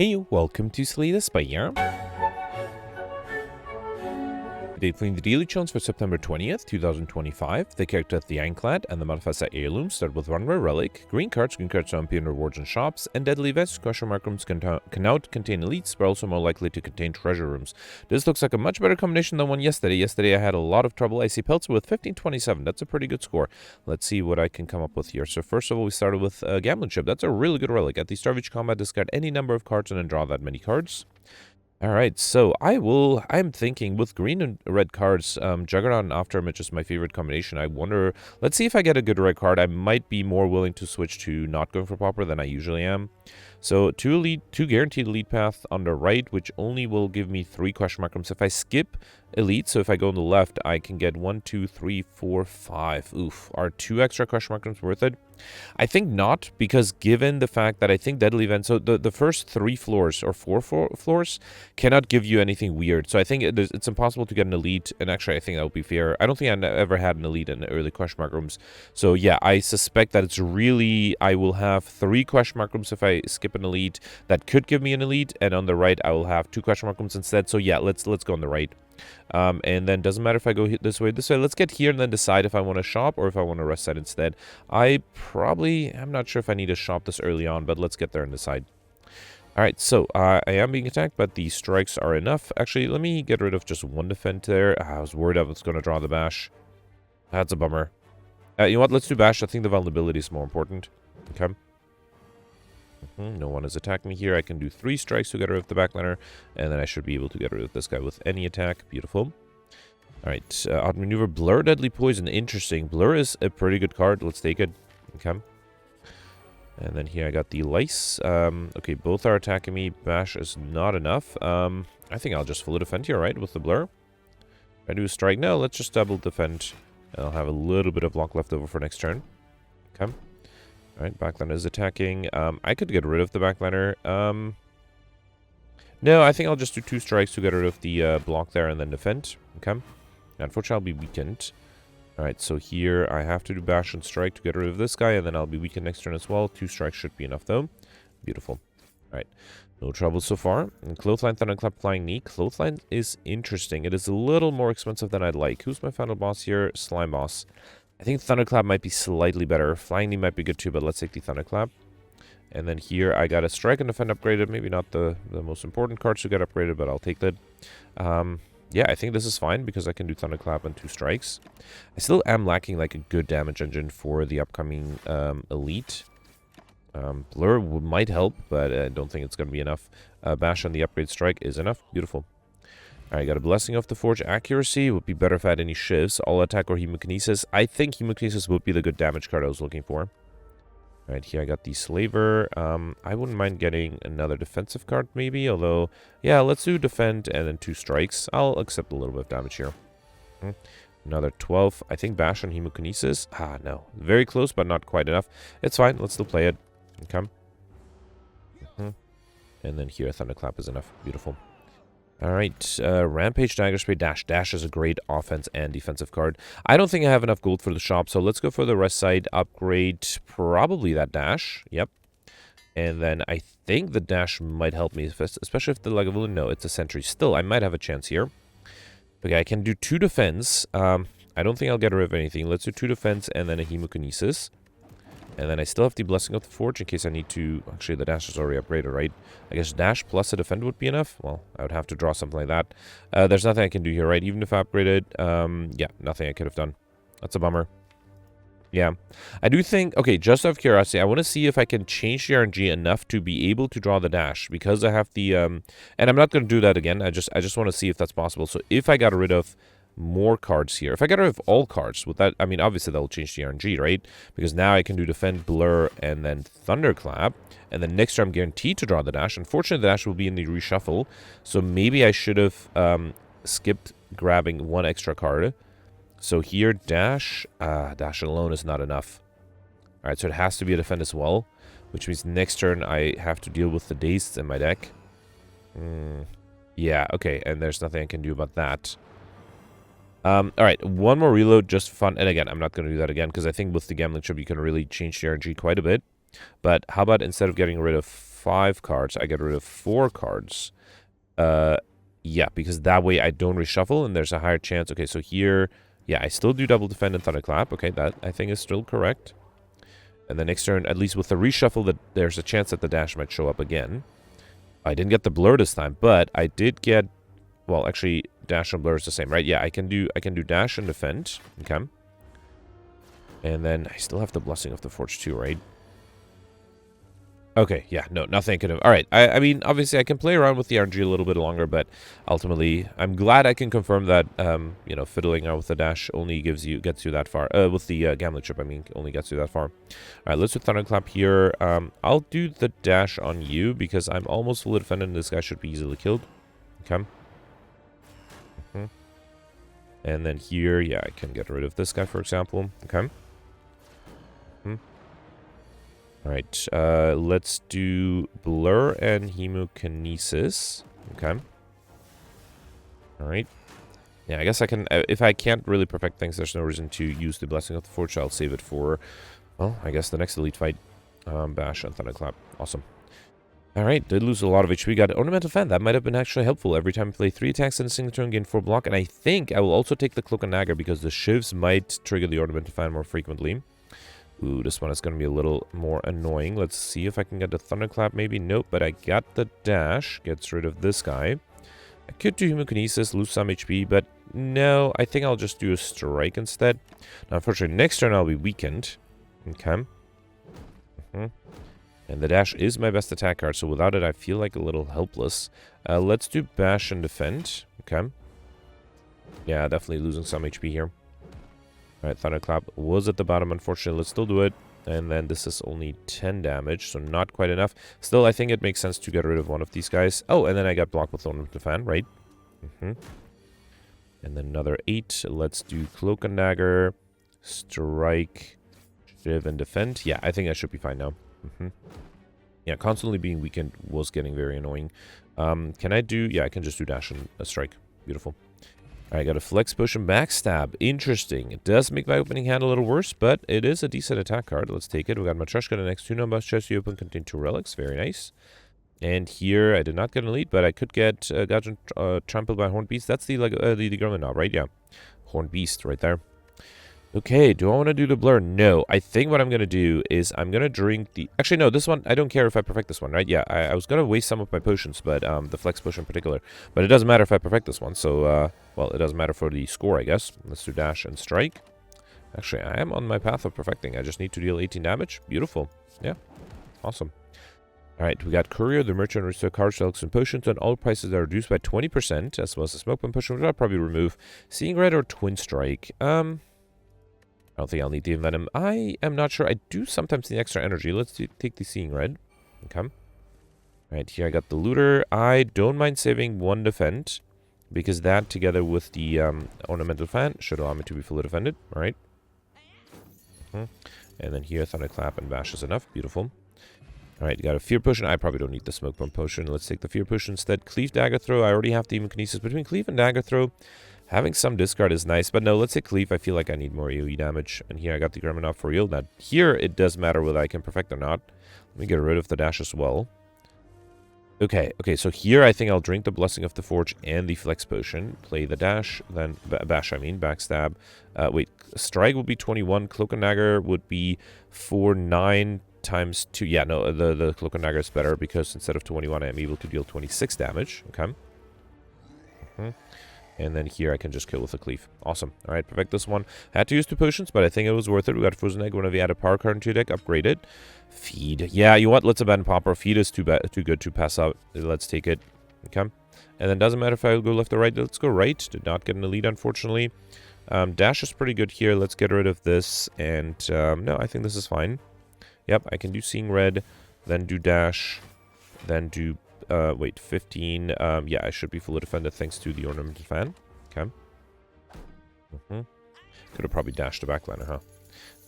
Hey, welcome to Slay the Spire. Update for the daily challenge for September 20th, 2025. The character at the Ironclad and the modifiers at Heirloom start with one rare relic, green cards don't appear in rewards and shops, and deadly events, question mark rooms can now contain elites, but also more likely to contain treasure rooms. This looks like a much better combination than one yesterday. Yesterday I had a lot of trouble. I see Peltzer with 1527. That's a pretty good score. Let's see what I can come up with here. So first of all, we started with a gambling chip. That's a really good relic. At the start of each combat, discard any number of cards and then draw that many cards. Alright, so I'm thinking with green and red cards, Juggernaut and Afterimage is my favorite combination. I wonder, let's see if I get a good red card. I might be more willing to switch to not going for Pauper than I usually am. So two guaranteed elite path on the right, which only will give me 3 question mark rooms. If I skip elite, so if I go on the left, I can get 1, 2, 3, 4, 5. Oof, are 2 extra question mark rooms worth it? I think not, because given the fact that I think deadly events, so the first 3 floors or 4 floors cannot give you anything weird. So I think it's impossible to get an elite, and actually I think that would be fair. I don't think I ever had an elite in the early question mark rooms. So yeah, I suspect that it's really, I will have 3 question mark rooms if I skip an elite. That could give me an elite, and on the right I will have 2 question mark rooms instead. So yeah, let's go on the right. And then doesn't matter if I go this way. Let's get here and then decide if I want to shop or if I want to rest side instead. I'm not sure if I need to shop this early on, but let's get there and decide. Alright, so I am being attacked, but the strikes are enough. Actually, let me get rid of just 1 defend there. I was worried I was going to draw the bash. That's a bummer. You know what? Let's do bash. I think the vulnerability is more important. Okay. No one is attacking me here. I can do 3 strikes to get rid of the backliner, and then I should be able to get rid of this guy with any attack. Beautiful. Alright, outmaneuver, Blur, Deadly Poison. Interesting. Blur is a pretty good card. Let's take it. Okay. And then here I got the Lice. Okay, both are attacking me. Bash is not enough. I think I'll just fully defend here, right, with the Blur. If I do a strike, no, let's just double defend. I'll have a little bit of block left over for next turn. Okay. Alright, backliner is attacking. I could get rid of the backliner. No, I think I'll just do 2 strikes to get rid of the block there and then defend. Okay. Unfortunately, I'll be weakened. Alright, so here I have to do bash and strike to get rid of this guy, and then I'll be weakened next turn as well. 2 strikes should be enough, though. Beautiful. Alright, no trouble so far. And Clothesline, Thunderclap, Flying Knee. Clothesline is interesting. It is a little more expensive than I'd like. Who's my final boss here? Slime Boss. I think Thunderclap might be slightly better. Flying Knee might be good too, but let's take the Thunderclap. And then here I got a Strike and Defend upgraded. Maybe not the most important cards to get upgraded, but I'll take that. Yeah, I think this is fine because I can do Thunderclap and 2 strikes. I still am lacking like a good damage engine for the upcoming Elite. Blur might help, but I don't think it's going to be enough. Bash on the upgrade strike is enough. Beautiful. Alright, got a Blessing of the Forge. Accuracy would be better if I had any shivs. All attack or Hemokinesis. I think Hemokinesis would be the good damage card I was looking for. Alright, here I got the Slaver. I wouldn't mind getting another defensive card maybe, although, yeah, let's do defend and then 2 strikes. I'll accept a little bit of damage here. Another 12. I think Bash on Hemokinesis. Ah, no. Very close, but not quite enough. It's fine. Let's still play it. Okay. And then here, Thunderclap is enough. Beautiful. Alright, Rampage, Dagger Spray, Dash. Dash is a great offense and defensive card. I don't think I have enough gold for the shop, so let's go for the rest side. Upgrade probably that Dash. Yep. And then I think the Dash might help me, especially if the Lagavulin. No, it's a Sentry. Still, I might have a chance here. Okay, I can do 2 defense. I don't think I'll get rid of anything. Let's do 2 defense and then a Hemokinesis. And then I still have the Blessing of the Forge in case I need to... Actually, the Dash is already upgraded, right? I guess Dash plus a Defend would be enough. Well, I would have to draw something like that. There's nothing I can do here, right? Even if I upgraded, yeah, nothing I could have done. That's a bummer. Yeah. I do think... Okay, just out of curiosity, I want to see if I can change the RNG enough to be able to draw the Dash. Because I have the... And I'm not going to do that again. I just want to see if that's possible. So if I got rid of... more cards here. If I get rid of all cards, with that, I mean, obviously that'll change the RNG, right? Because now I can do Defend, Blur, and then Thunderclap. And then next turn I'm guaranteed to draw the Dash. Unfortunately, the Dash will be in the reshuffle. So maybe I should have skipped grabbing 1 extra card. So here, Dash. Dash alone is not enough. Alright, so it has to be a Defend as well. Which means next turn I have to deal with the Dazed in my deck. Yeah, okay. And there's nothing I can do about that. Alright, 1 more reload just for fun. And again, I'm not going to do that again because I think with the gambling chip you can really change the RNG quite a bit. But how about instead of getting rid of 5 cards, I get rid of 4 cards. Yeah, because that way I don't reshuffle, and there's a higher chance. Okay, so here, yeah, I still do double defend and thunderclap. Okay, that I think is still correct. And the next turn, at least with the reshuffle, that there's a chance that the dash might show up again. I didn't get the blur this time, but I did get, well, actually, dash and blur is the same, right? Yeah, I can do dash and defend. Okay. And then I still have the Blessing of the Forge too, right? Okay, yeah, no, nothing could have... Alright, I mean, obviously I can play around with the RNG a little bit longer, but ultimately, I'm glad I can confirm that, you know, fiddling out with the dash only gets you that far. With the gambling chip, I mean, only gets you that far. Alright, let's do Thunderclap here. I'll do the dash on you, because I'm almost fully defended, and this guy should be easily killed. Okay. And then here, yeah, I can get rid of this guy, for example. Okay. Alright, let's do Blur and Hemokinesis. Okay. Alright. Yeah, I guess I can... if I can't really perfect things, there's no reason to use the Blessing of the Forge. I'll save it for, well, I guess the next Elite fight. Bash and Thunderclap. Awesome. Alright, did lose a lot of HP. Got Ornamental Fan. That might have been actually helpful. Every time I play 3 attacks in a single turn, gain 4 block. And I think I will also take the Cloak and Dagger, because the Shivs might trigger the Ornamental Fan more frequently. Ooh, this one is going to be a little more annoying. Let's see if I can get the Thunderclap. Maybe. Nope, but I got the dash. Gets rid of this guy. I could do Hemokinesis, lose some HP, but no, I think I'll just do a Strike instead. Now, unfortunately, next turn I'll be weakened. Okay. And the dash is my best attack card, so without it I feel like a little helpless. Let's do Bash and Defend. Okay. Yeah, definitely losing some HP here. Alright, Thunderclap was at the bottom, unfortunately. Let's still do it. And then this is only 10 damage, so not quite enough. Still, I think it makes sense to get rid of one of these guys. Oh, and then I got blocked with Ornamental Fan, right? And then another 8. Let's do Cloak and Dagger, Strike, Shiv, and Defend. Yeah, I think I should be fine now. Yeah, constantly being weakened was getting very annoying. Can I do... Yeah, I can just do Dash and a Strike. Beautiful. Alright, got a Flex Potion Backstab. Interesting. It does make my opening hand a little worse, but it is a decent attack card. Let's take it. We got Matryoshka, the next 2 numbers. Chest you open contain 2 relics. Very nice. And here, I did not get an elite, but I could get Gudgeon trampled by Horned Beast. That's the Gremlin knob, right? Yeah. Horned Beast right there. Okay, do I want to do the blur? No. I think what I'm going to do is I'm going to drink the... Actually, no, this one, I don't care if I perfect this one, right? Yeah, I was going to waste some of my potions, but the Flex Potion in particular. But it doesn't matter if I perfect this one, so, well, it doesn't matter for the score, I guess. Let's do Dash and Strike. Actually, I am on my path of perfecting. I just need to deal 18 damage. Beautiful. Yeah, awesome. Alright, we got Courier, the Merchant, restore cards, relics, and potions, and all prices are reduced by 20%, as well as the Smoke Bomb Potion, which I'll probably remove. Seeing Red or Twin Strike? I don't think I'll need the Envenom. I am not sure. I do sometimes need extra energy. Let's take the Seeing Red. Okay. Alright, here I got the Looter. I don't mind saving 1 defend, because that, together with the Ornamental Fan, should allow me to be fully defended. Alright. And then here, Thunderclap and Bash is enough. Beautiful. Alright, you got a Fear Potion. I probably don't need the Smoke Bomb Potion. Let's take the Fear Potion instead. Cleave, Dagger Throw. I already have the Hemokinesis. Between Cleave and Dagger Throw, having some discard is nice, but no, let's say Cleave. I feel like I need more AoE damage. And here I got the Gremlin knob for real. Now, here it does matter whether I can perfect or not. Let me get rid of the dash as well. Okay, so here I think I'll drink the Blessing of the Forge and the Flex Potion. Play the dash, then Bash, Backstab. Wait, Strike would be 21. Cloak and Dagger would be 9 times 2. Yeah, no, the Cloak and Dagger is better because instead of 21, I am able to deal 26 damage. Okay. And then here I can just kill with a Cleave. Awesome. Alright, perfect this one. Had to use 2 potions, but I think it was worth it. We got Frozen Egg, one of the added power card into your deck, upgraded. Feed. Yeah, you know what? Let's abandon Pauper. Feed is too good to pass up. Let's take it. Okay. And then doesn't matter if I go left or right. Let's go right. Did not get an elite, unfortunately. Dash is pretty good here. Let's get rid of this. And no, I think this is fine. Yep, I can do Seeing Red, then do Dash, then do... wait, 15. Yeah, I should be fully defended thanks to the Ornamental Fan. Okay. Could have probably dashed the backliner, huh?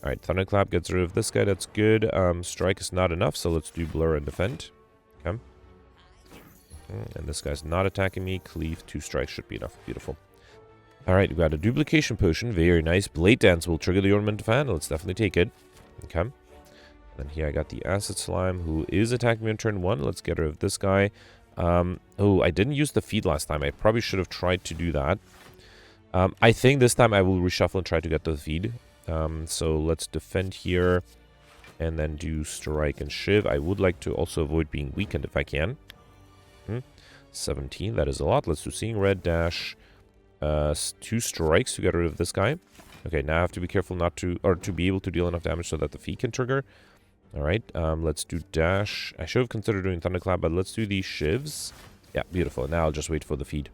Alright, Thunderclap gets rid of this guy. That's good. Strike is not enough, so let's do Blur and Defend. Okay. And this guy's not attacking me. Cleave, 2 strikes should be enough. Beautiful. Alright, we got a Duplication Potion. Very nice. Blade Dance will trigger the Ornamental Fan. Let's definitely take it. Okay. And here I got the Acid Slime, who is attacking me on turn 1. Let's get rid of this guy. Oh, I didn't use the feed last time. I probably should have tried to do that. I think this time I will reshuffle and try to get the feed. So let's defend here. And then do Strike and Shiv. I would like to also avoid being weakened if I can. 17, that is a lot. Let's do Seeing Red, dash 2 strikes to get rid of this guy. Okay, now I have to be careful not to, or to be able to deal enough damage so that the feed can trigger. Alright, let's do dash. I should have considered doing Thunderclap, but let's do these Shivs. Yeah, beautiful. Now I'll just wait for the feed.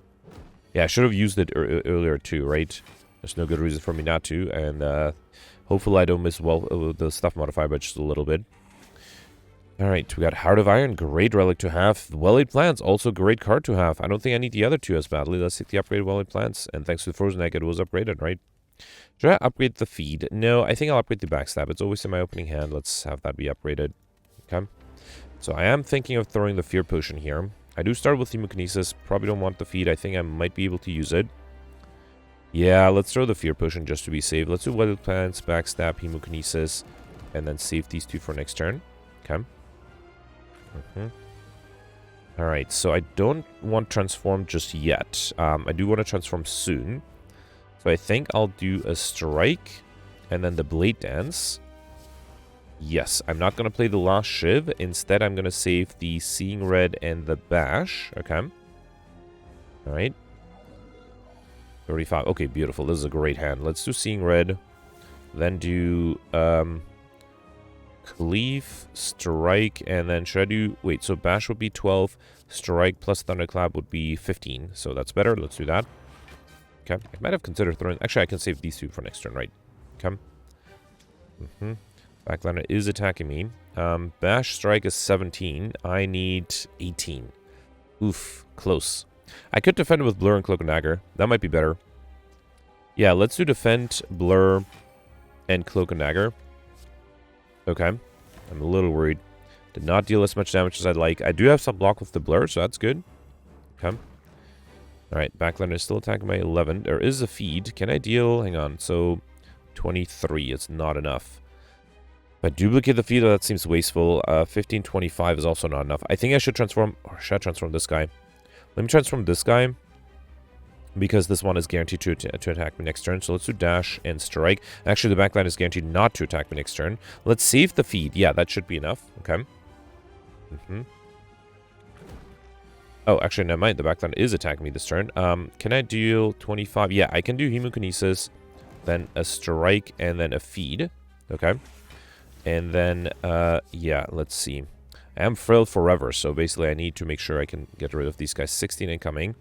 Yeah, I should have used it earlier too, right? There's no good reason for me not to, and hopefully I don't miss the stuff modifier by just a little bit. Alright, we got Heart of Iron, great relic to have. Well-Laid Plants, also great card to have. I don't think I need the other two as badly. Let's take the upgraded Well-Laid Plants, and thanks to the Frozen Egg, it was upgraded, right? Should I upgrade the feed? No, I think I'll upgrade the backstab. It's always in my opening hand. Let's have that be upgraded. Okay. So I am thinking of throwing the Fear Potion here. I do start with Hemokinesis. Probably don't want the feed. I think I might be able to use it. Yeah, let's throw the Fear Potion just to be safe. Let's do Well-Laid Plants, backstab, Hemokinesis, and then save these two for next turn. Okay. Alright, so I don't want Transform just yet. I do want to Transform soon. So I think I'll do a Strike and then the Blade Dance. Yes, I'm not going to play the last Shiv. Instead, I'm going to save the Seeing Red and the Bash. Okay. Alright. 35. Okay, beautiful. This is a great hand. Let's do Seeing Red. Then do Cleave, Strike, and then should I do... Wait, so Bash would be 12. Strike plus Thunderclap would be 15. So that's better. Let's do that. Okay. I might have considered throwing... Actually, I can save these two for next turn, right? Okay. Backliner is attacking me. Bash Strike is 17. I need 18. Oof. Close. I could defend it with Blur and Cloak and Dagger. That might be better. Yeah, let's do Defend, Blur, and Cloak and Dagger. Okay. I'm a little worried. Did not deal as much damage as I'd like. I do have some block with the Blur, so that's good. Okay. Alright, Backliner is still attacking my 11. There is a feed. Can I deal... Hang on. So, 23. It's not enough. If I duplicate the feed, that seems wasteful. 15, 25 is also not enough. I think I should transform... Or should I transform this guy? Let me transform this guy. Because this one is guaranteed to attack me next turn. So let's do Dash and Strike. Actually, the backline is guaranteed not to attack me next turn. Let's save the feed. Yeah, that should be enough. Okay. Oh, actually, never mind. The backline is attacking me this turn. Can I deal 25? Yeah, I can do Hemokinesis, then a Strike, and then a feed. Okay. And then, yeah, let's see. I am Frilled forever, so basically I need to make sure I can get rid of these guys. 16 incoming.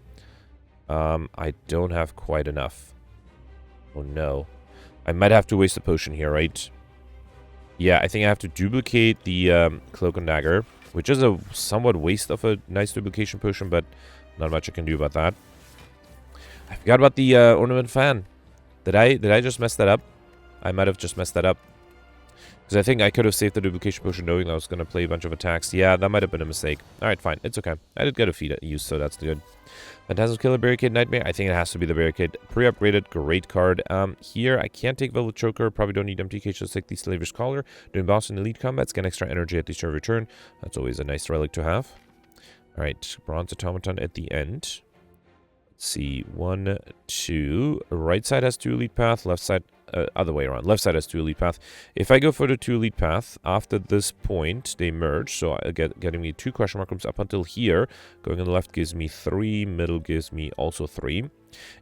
I don't have quite enough. Oh, no. I might have to waste a potion here, right? Yeah, I think I have to duplicate the Cloak and Dagger, which is a somewhat waste of a nice duplication potion, but not much I can do about that. I forgot about the Ornament Fan. Did I just mess that up? I might have just messed that up. Because I think I could have saved the duplication potion knowing I was going to play a bunch of attacks. Yeah, that might have been a mistake. Alright, fine. It's okay. I did get a feed used, so that's good. Phantasm Killer, Barricade, Nightmare. I think it has to be the Barricade. Pre-upgraded, great card. Here, I can't take Velvet Choker. Probably don't need MTK, just take the Slaver's Collar. Doing boss and elite combats, get extra energy at the start of your turn. That's always a nice relic to have. Alright, Bronze Automaton at the end. Let's see. 1, 2. Right side has 2 elite path. Left side... other way around. Left side has 2 elite path. If I go for the 2 elite path, after this point, they merge. So I getting me 2 question mark rooms up until here. Going on the left gives me 3. Middle gives me also 3.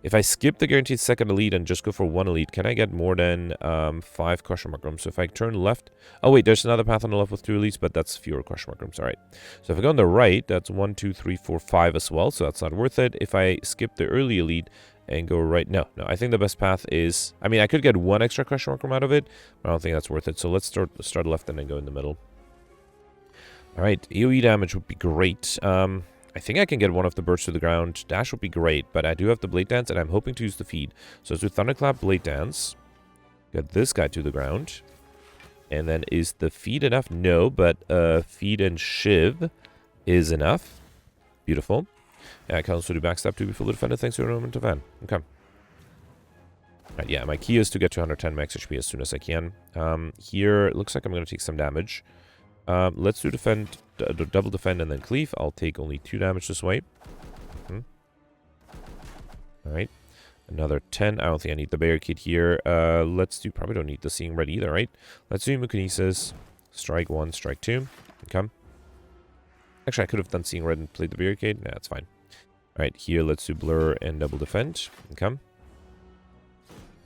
If I skip the guaranteed second elite and just go for 1 elite, can I get more than 5 question mark rooms? So if I turn left... Oh, wait, there's another path on the left with 2 elites, but that's fewer question mark rooms. All right. So if I go on the right, that's 1, 2, 3, 4, 5 as well. So that's not worth it. If I skip the early elite... and go right... No, I think the best path is... I mean, I could get 1 extra question mark room out of it, but I don't think that's worth it. So let's start left and then go in the middle. Alright, AoE damage would be great. I think I can get one of the birds to the ground. Dash would be great, but I do have the Blade Dance, and I'm hoping to use the feed. So let's do Thunderclap, Blade Dance. Get this guy to the ground. And then is the feed enough? No, but feed and Shiv is enough. Beautiful. Yeah, I can also do backstab to be fully defended thanks to Ornament of Fan. Okay. Right, yeah, my key is to get to 110 max HP as soon as I can. Here, it looks like I'm going to take some damage. Let's do defend, double defend and then cleave. I'll take only 2 damage this way. Alright. Another 10. I don't think I need the barricade here. Let's do... Probably don't need the Seeing Red either, right? Let's do Hemokinesis. Strike 1, strike 2. Okay. Actually, I could have done Seeing Red and played the barricade. Nah, that's fine. Alright, here let's do Blur and double defend. Okay.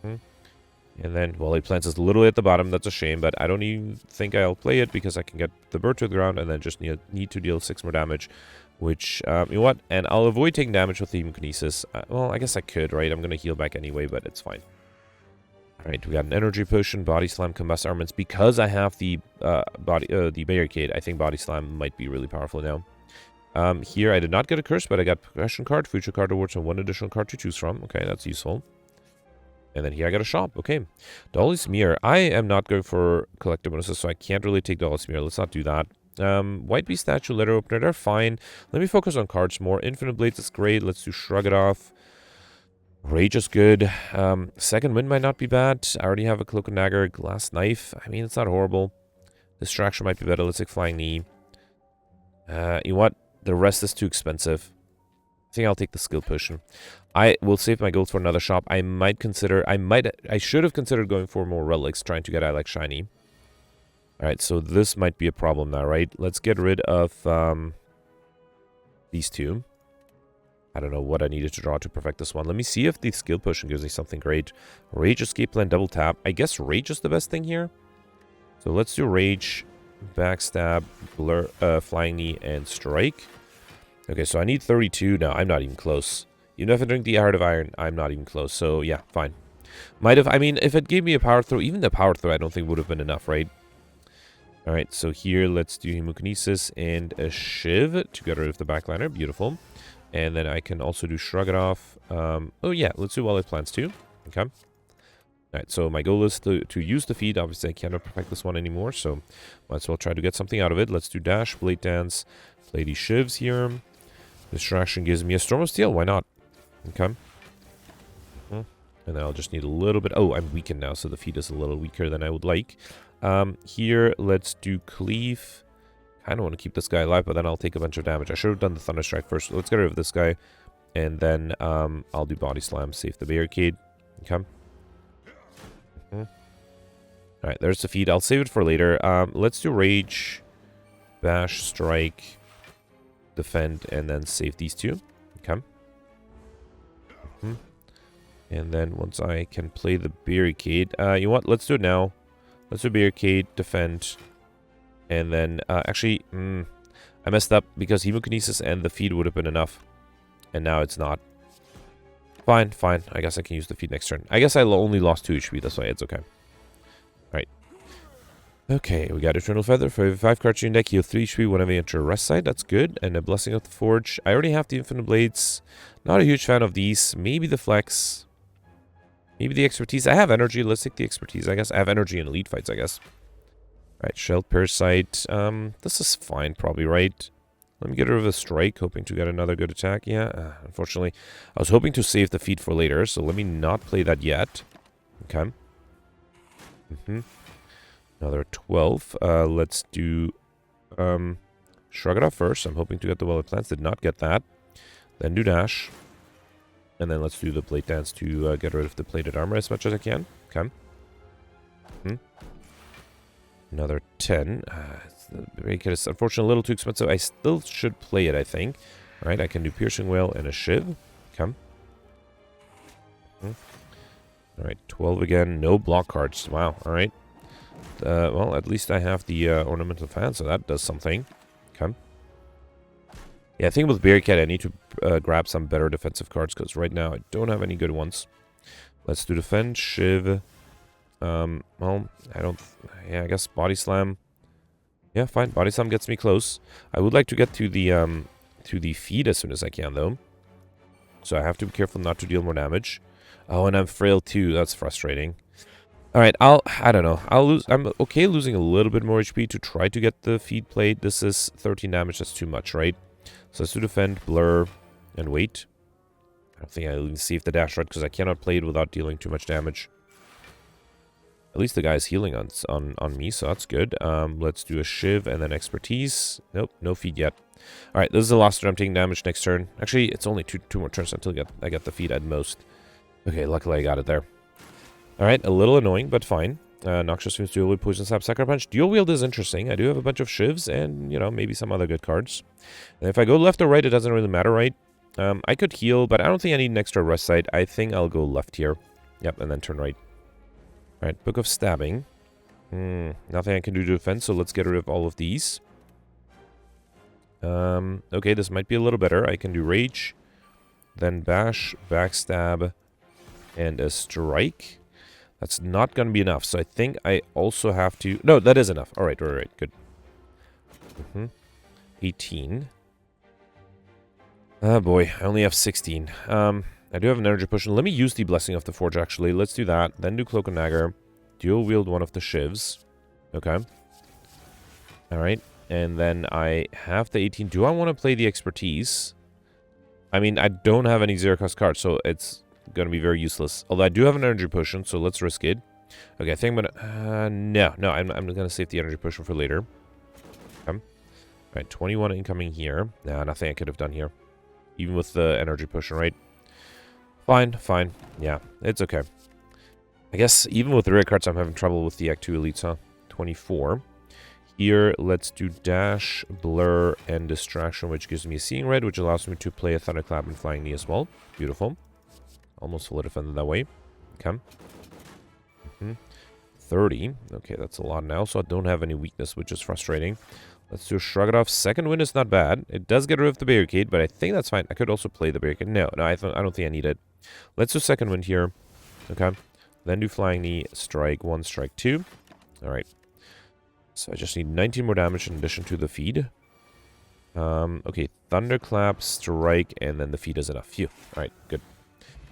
And then Volley Plants is literally at the bottom. That's a shame, but I don't even think I'll play it because I can get the bird to the ground and then just need to deal 6 more damage. Which, you know what? And I'll avoid taking damage with the Hemokinesis. Well, I guess I could, right? I'm going to heal back anyway, but it's fine. Alright, we got an Energy Potion, Body Slam, Combust Armaments. Because I have the the Barricade, I think Body Slam might be really powerful now. Here, I did not get a Curse, but I got Progression Card, Future Card Awards, and 1 additional card to choose from. Okay, that's useful. And then here I got a shop. Okay. Dolly's Mirror. I am not going for collector bonuses, so I can't really take Dolly's Mirror. Let's not do that. White Beast Statue, Letter Opener, they're fine. Let me focus on cards more. Infinite Blades is great. Let's do Shrug It Off. Rage is good. Second Wind might not be bad. I already have a Cloak and Dagger. Glass Knife. I mean, it's not horrible. Distraction might be better. Let's take Flying Knee. You know what? The rest is too expensive. I think I'll take the Skill Potion. I will save my gold for another shop. I should have considered going for more relics, trying to get Eye Like Shiny. Alright, so this might be a problem now, right? Let's get rid of these 2. I don't know what I needed to draw to perfect this one. Let me see if the Skill Potion gives me something great. Rage, Escape Plan, Double Tap. I guess Rage is the best thing here. So let's do Rage, Backstab, Blur, Flying Knee, and Strike. Okay, so I need 32. No, I'm not even close. Even if I drink the Heart of Iron, I'm not even close. So, yeah, fine. Might have... I mean, if it gave me a Power Throw, even the Power Throw I don't think would have been enough, right? Alright, so here, let's do Hemokinesis and a Shiv to get rid of the backliner. Beautiful. And then I can also do Shrug It Off. Oh, yeah, let's do Wildlife Plants too. Okay. Alright, so my goal is to use the feed. Obviously, I cannot perfect this one anymore, so might as well try to get something out of it. Let's do Dash, Blade Dance, play these Shivs here. Distraction gives me a Storm of Steel. Why not? Okay. And then I'll just need a little bit... Oh, I'm weakened now, so the feed is a little weaker than I would like. Here, let's do Cleave. I don't want to keep this guy alive, but then I'll take a bunch of damage. I should have done the Thunder Strike first. So let's get rid of this guy. And then I'll do Body Slam, save the Barricade. Okay. Alright, there's the feed. I'll save it for later. Let's do Rage, Bash, Strike, Defend, and then save these 2. Okay. And then once I can play the Barricade... you know what? Let's do it now. Let's do Barricade, Defend, and then... actually, I messed up because Hemokinesis and the feed would have been enough. And now it's not. Fine, fine. I guess I can use the feed next turn. I guess I only lost 2 HP. That's why it's okay. Right. Okay, we got Eternal Feather. For every 5 cards in your deck, heal 3 HP whenever you enter a rest site. That's good. And a Blessing of the Forge. I already have the Infinite Blades. Not a huge fan of these. Maybe the Flex. Maybe the Expertise. I have Energy. Let's take the Expertise, I guess. I have Energy in Elite Fights, I guess. Alright, Shelled Parasite. This is fine, probably, right? Let me get rid of a Strike, hoping to get another good attack. Yeah, unfortunately. I was hoping to save the feed for later, so let me not play that yet. Okay. Another 12. Let's do Shrug It Off first. I'm hoping to get the Wildlife Plants. Did not get that. Then do Dash. And then let's do the Blade Dance to get rid of the Plated Armor as much as I can. Okay. Another 10. The Barricade is unfortunately a little too expensive. I still should play it, I think. Alright, I can do Piercing Wail and a Shiv. Okay. Alright, 12 again. No block cards. Wow, alright. Well, at least I have the Ornamental Fan, so that does something. Okay. Yeah, I think with Barricade I need to grab some better defensive cards, because right now I don't have any good ones. Let's do Defend, Shiv. Well, I don't... Yeah, I guess Body Slam. Yeah, fine. Body Slam gets me close. I would like to get to the feed as soon as I can, though. So I have to be careful not to deal more damage. Oh, and I'm frail too. That's frustrating. Alright, I don't know. I'm okay losing a little bit more HP to try to get the feed played. This is 13 damage. That's too much, right? So let's do Defend, Blur, and wait. I don't think I'll even save the dash right because I cannot play it without dealing too much damage. At least the guy's healing on me, so that's good. Let's do a Shiv and then Expertise. Nope, no feed yet. Alright, this is the last turn. I'm taking damage next turn. Actually, it's only two more turns until I get the feed at most. Okay, luckily I got it there. Alright, a little annoying, but fine. Noxious Wounds, Dual Wield, Poison Slap, Sucker Punch. Dual Wield is interesting. I do have a bunch of Shivs and, you know, maybe some other good cards. And if I go left or right, it doesn't really matter, right? I could heal, but I don't think I need an extra rest site. I think I'll go left here. Yep, and then turn right. Alright, Book of Stabbing. Nothing I can do to defend, so let's get rid of all of these. Okay, this might be a little better. I can do Rage, then Bash, Backstab, and a Strike. That's not going to be enough, so I think I also have to... No, that is enough. Alright, good. 18. Oh boy, I only have 16. I do have an Energy Potion. Let me use the Blessing of the Forge, actually. Let's do that. Then do Cloak and Dagger. Dual wield one of the Shivs. Okay. Alright. And then I have the 18. Do I want to play the Expertise? I mean, I don't have any zero-cost cards, so it's going to be very useless. Although I do have an Energy Potion, so let's risk it. Okay, I think I'm going to... No, I'm going to save the Energy Potion for later. Okay. Alright, 21 incoming here. Nah, nothing I could have done here. Even with the Energy Potion, right? Fine. Yeah, it's okay. I guess even with the rare cards, I'm having trouble with the Act 2 Elites, huh? 24. Here, let's do Dash, Blur, and Distraction, which gives me a Seeing Red, which allows me to play a Thunderclap and Flying Knee as well. Beautiful. Almost fully defended that way. Okay. 30. Okay, that's a lot now, so I don't have any weakness, which is frustrating. Let's do a Shrug It Off. Second Wind is not bad. It does get rid of the Barricade, but I think that's fine. I could also play the Barricade. No, I don't think I need it. Let's do Second Wind here. Okay. Then do Flying Knee, Strike 1, Strike 2. Alright. So I just need 19 more damage in addition to the feed. Okay, Thunderclap, Strike, and then the feed is enough. Phew. Alright, good.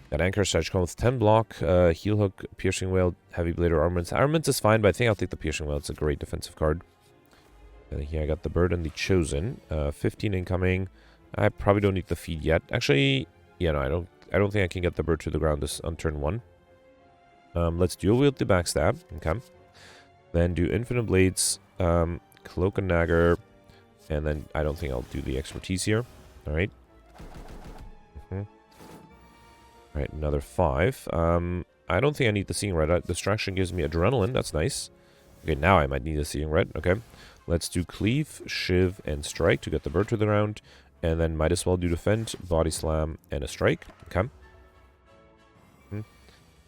Got Anchor, Strike with 10 block, Heel Hook, Piercing Wail, Heavy Blade, or Armaments. Armaments is fine, but I think I'll take the Piercing Wail. It's a great defensive card. And here I got the Bird and the Chosen. 15 incoming. I probably don't need the feed yet. Actually, yeah, no, I don't think I can get the Bird to the ground on turn 1. Let's dual wield the Backstab. Okay. Then do Infinite Blades, Cloak and Dagger, and then I don't think I'll do the Expertise here. Alright. Alright, another 5. I don't think I need the Seeing Red. Distraction gives me Adrenaline. That's nice. Okay, now I might need the Seeing Red. Okay. Let's do Cleave, Shiv, and Strike to get the Bird to the ground. And then might as well do Defend, Body Slam, and a Strike. Okay.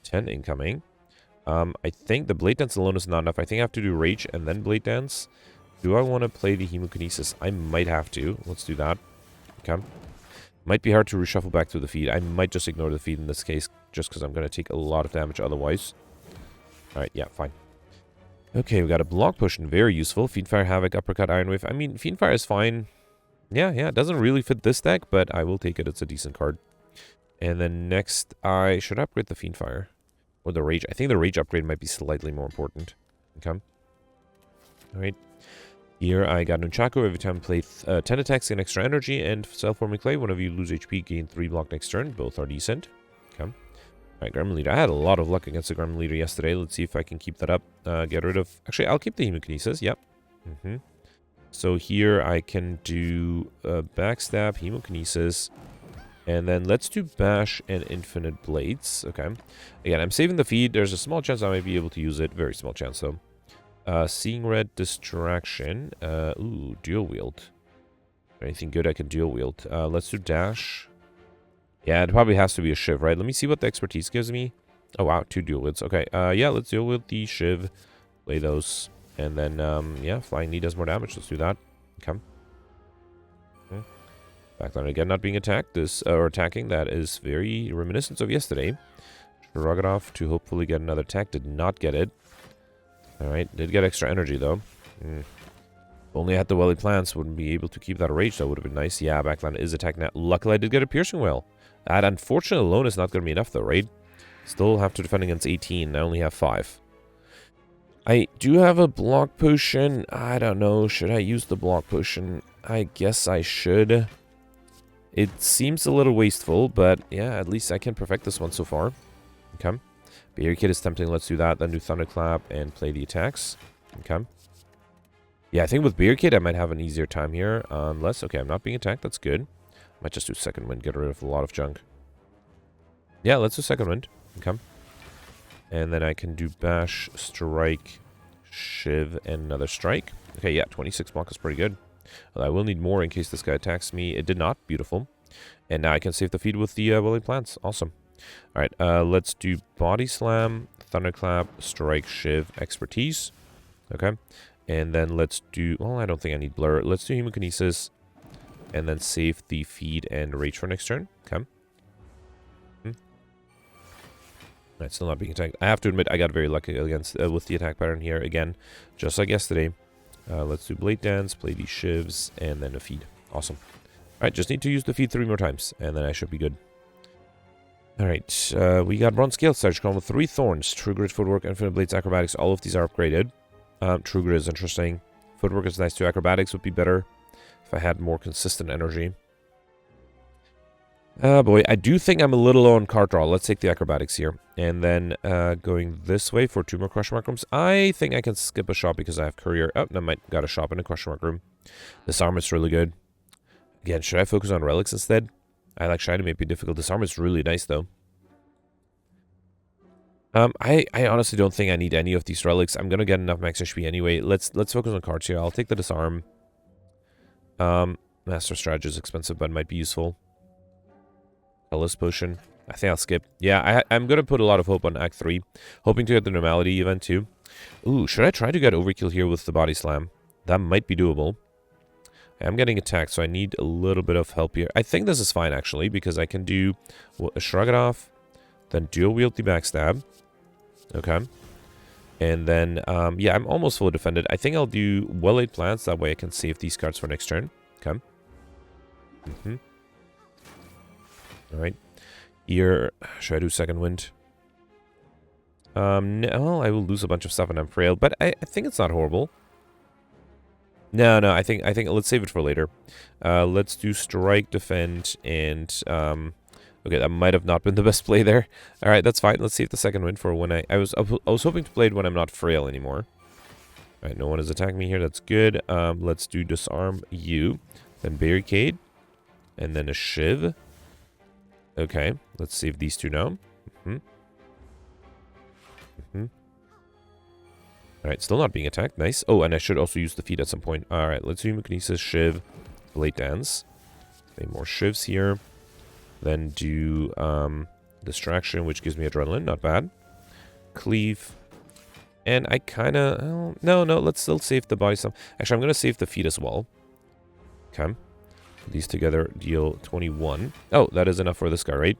10 incoming. I think the Blade Dance alone is not enough. I think I have to do Rage and then Blade Dance. Do I want to play the Hemokinesis? I might have to. Let's do that. Okay. Might be hard to reshuffle back to the feed. I might just ignore the feed in this case, just because I'm going to take a lot of damage otherwise. Alright, yeah, fine. Okay, we got a Block Potion. Very useful. Fiendfire, Havoc, Uppercut, Iron Wave. I mean, Fiendfire is fine. Yeah, it doesn't really fit this deck, but I will take it. It's a decent card. And then next, I should upgrade the Fiendfire. Or the Rage. I think the Rage upgrade might be slightly more important. Okay. Alright. Here I got Nunchaku. Every time I play 10 attacks, gain extra energy, and Self-Forming Clay. Whenever you lose HP, gain 3 block next turn. Both are decent. Okay. Alright, Gremlin Leader. I had a lot of luck against the Gremlin Leader yesterday. Let's see if I can keep that up. Get rid of... Actually, I'll keep the Hemokinesis. Yep. So here I can do Backstab, Hemokinesis, and then let's do Bash and Infinite Blades. Okay. Again, I'm saving the feed. There's a small chance I might be able to use it. Very small chance, though. Seeing Red, Distraction. Ooh, Dual Wield. Anything good I can Dual Wield. Let's do Dash. Yeah, it probably has to be a Shiv, right? Let me see what the Expertise gives me. Oh, wow, 2 Dual Wields. Okay, yeah, let's deal with the Shiv. Play those. And then, yeah, Flying Knee does more damage. Let's do that. Okay. Backline again, not being attacked. Or attacking. That is very reminiscent of yesterday. Shrug it off to hopefully get another attack. Did not get it. Alright, did get extra energy, though. If only I had the Welly Plants, wouldn't be able to keep that rage. That would have been nice. Yeah, backline is attacked now. Luckily, I did get a Piercing Wail. That, unfortunately, alone is not going to be enough, though, right? Still have to defend against 18. I only have 5. I do have a Block Potion. I don't know. Should I use the Block Potion? I guess I should. It seems a little wasteful, but yeah, at least I can perfect this one so far. Okay. Barricade is tempting. Let's do that. Then do Thunderclap and play the attacks. Okay. Yeah, I think with Barricade I might have an easier time here. Unless, okay, I'm not being attacked. That's good. Might just do Second Wind. Get rid of a lot of junk. Yeah, let's do Second Wind. Okay. And then I can do Bash, Strike, Shiv, and another Strike. Okay, yeah, 26 block is pretty good. Well, I will need more in case this guy attacks me. It did not. Beautiful. And now I can save the feed with the Willy Plants. Awesome. Alright, let's do Body Slam, Thunderclap, Strike, Shiv, Expertise. Okay. And then let's do... Well, I don't think I need Blur. Let's do Hemokinesis. And then save the feed and Rage for next turn. Okay. Alright, still not being attacked. I have to admit, I got very lucky against with the attack pattern here. Again, just like yesterday. Let's do Blade Dance, play these Shivs, and then a feed. Awesome. Alright, just need to use the feed 3 more times, and then I should be good. Alright, we got Bronze Scale Sarge Column with 3 Thorns, True Grit, Footwork, Infinite Blades, Acrobatics. All of these are upgraded. True Grit is interesting. Footwork is nice too. Acrobatics would be better if I had more consistent energy. Boy, I do think I'm a little low on card draw. Let's take the Acrobatics here. And then going this way for 2 more Question Mark Rooms. I think I can skip a shop because I have Courier. Oh, I might got a shop in a Question Mark Room. Disarm is really good. Again, should I focus on Relics instead? I like Shiny, may be difficult. Disarm is really nice, though. I honestly don't think I need any of these Relics. I'm gonna get enough max HP anyway. Let's focus on cards here. I'll take the Disarm. Master Strategy is expensive, but might be useful. Colorless Potion. I think I'll skip. Yeah, I'm gonna put a lot of hope on Act 3. Hoping to get the Normality event, too. Ooh, should I try to get Overkill here with the Body Slam? That might be doable. I'm getting attacked, so I need a little bit of help here. I think this is fine, actually, because I can do Shrug It Off, then Dual Wield the Backstab. Okay. And then, yeah, I'm almost fully defended. I think I'll do Well-Laid Plants. That way I can save these cards for next turn. Okay. Alright. Here, should I do Second Wind? No, I will lose a bunch of stuff and I'm frail, but I think it's not horrible. No, I think let's save it for later. Let's do Strike, Defend, and okay, that might have not been the best play there. All right, that's fine. Let's save the Second Wind for when I was hoping to play it when I'm not frail anymore. All right, no one is attacking me here. That's good. Let's do Disarm you, then Barricade, and then a Shiv. Okay, let's save these 2 now. Alright, still not being attacked. Nice. Oh, and I should also use the feed at some point. Alright, let's do Hemokinesis, Shiv, Blade Dance. Okay, more Shivs here. Then do Distraction, which gives me Adrenaline. Not bad. Cleave. And I kind of... no, let's still save the body some. Actually, I'm going to save the feed as well. Okay. These together deal 21. Oh, that is enough for this guy, right?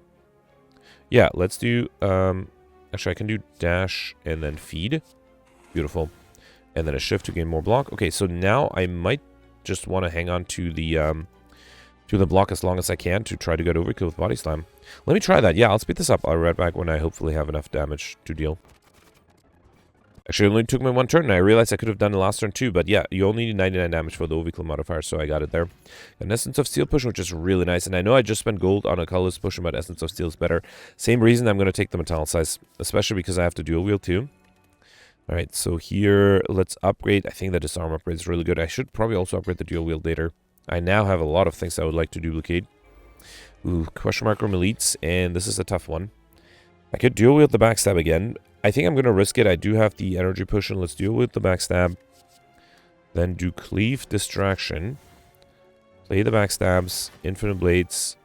Yeah, let's do... actually, I can do Dash and then Feed. Beautiful. And then a Shift to gain more block. Okay, so now I might just want to hang on to the block as long as I can to try to get Overkill with Body Slam. Let me try that. Yeah, I'll speed this up. I'll be right back when I hopefully have enough damage to deal. Actually, it only took me 1 turn, and I realized I could have done the last turn too, but yeah, you only need 99 damage for the Overkill modifier, so I got it there. An Essence of Steel Potion, which is really nice, and I know I just spent gold on a colorless potion, but Essence of Steel is better. Same reason I'm going to take the Metallicize, especially because I have to dual wield too. Alright, so here, let's upgrade. I think the Disarm upgrade is really good. I should probably also upgrade the dual wield later. I now have a lot of things I would like to duplicate. Ooh, Question Mark Room Elites, and this is a tough one. I could dual wield the Backstab again. I think I'm going to risk it. I do have the Energy Potion. Let's dual wield the Backstab. Then do Cleave, Distraction. Play the Backstabs, Infinite Blades.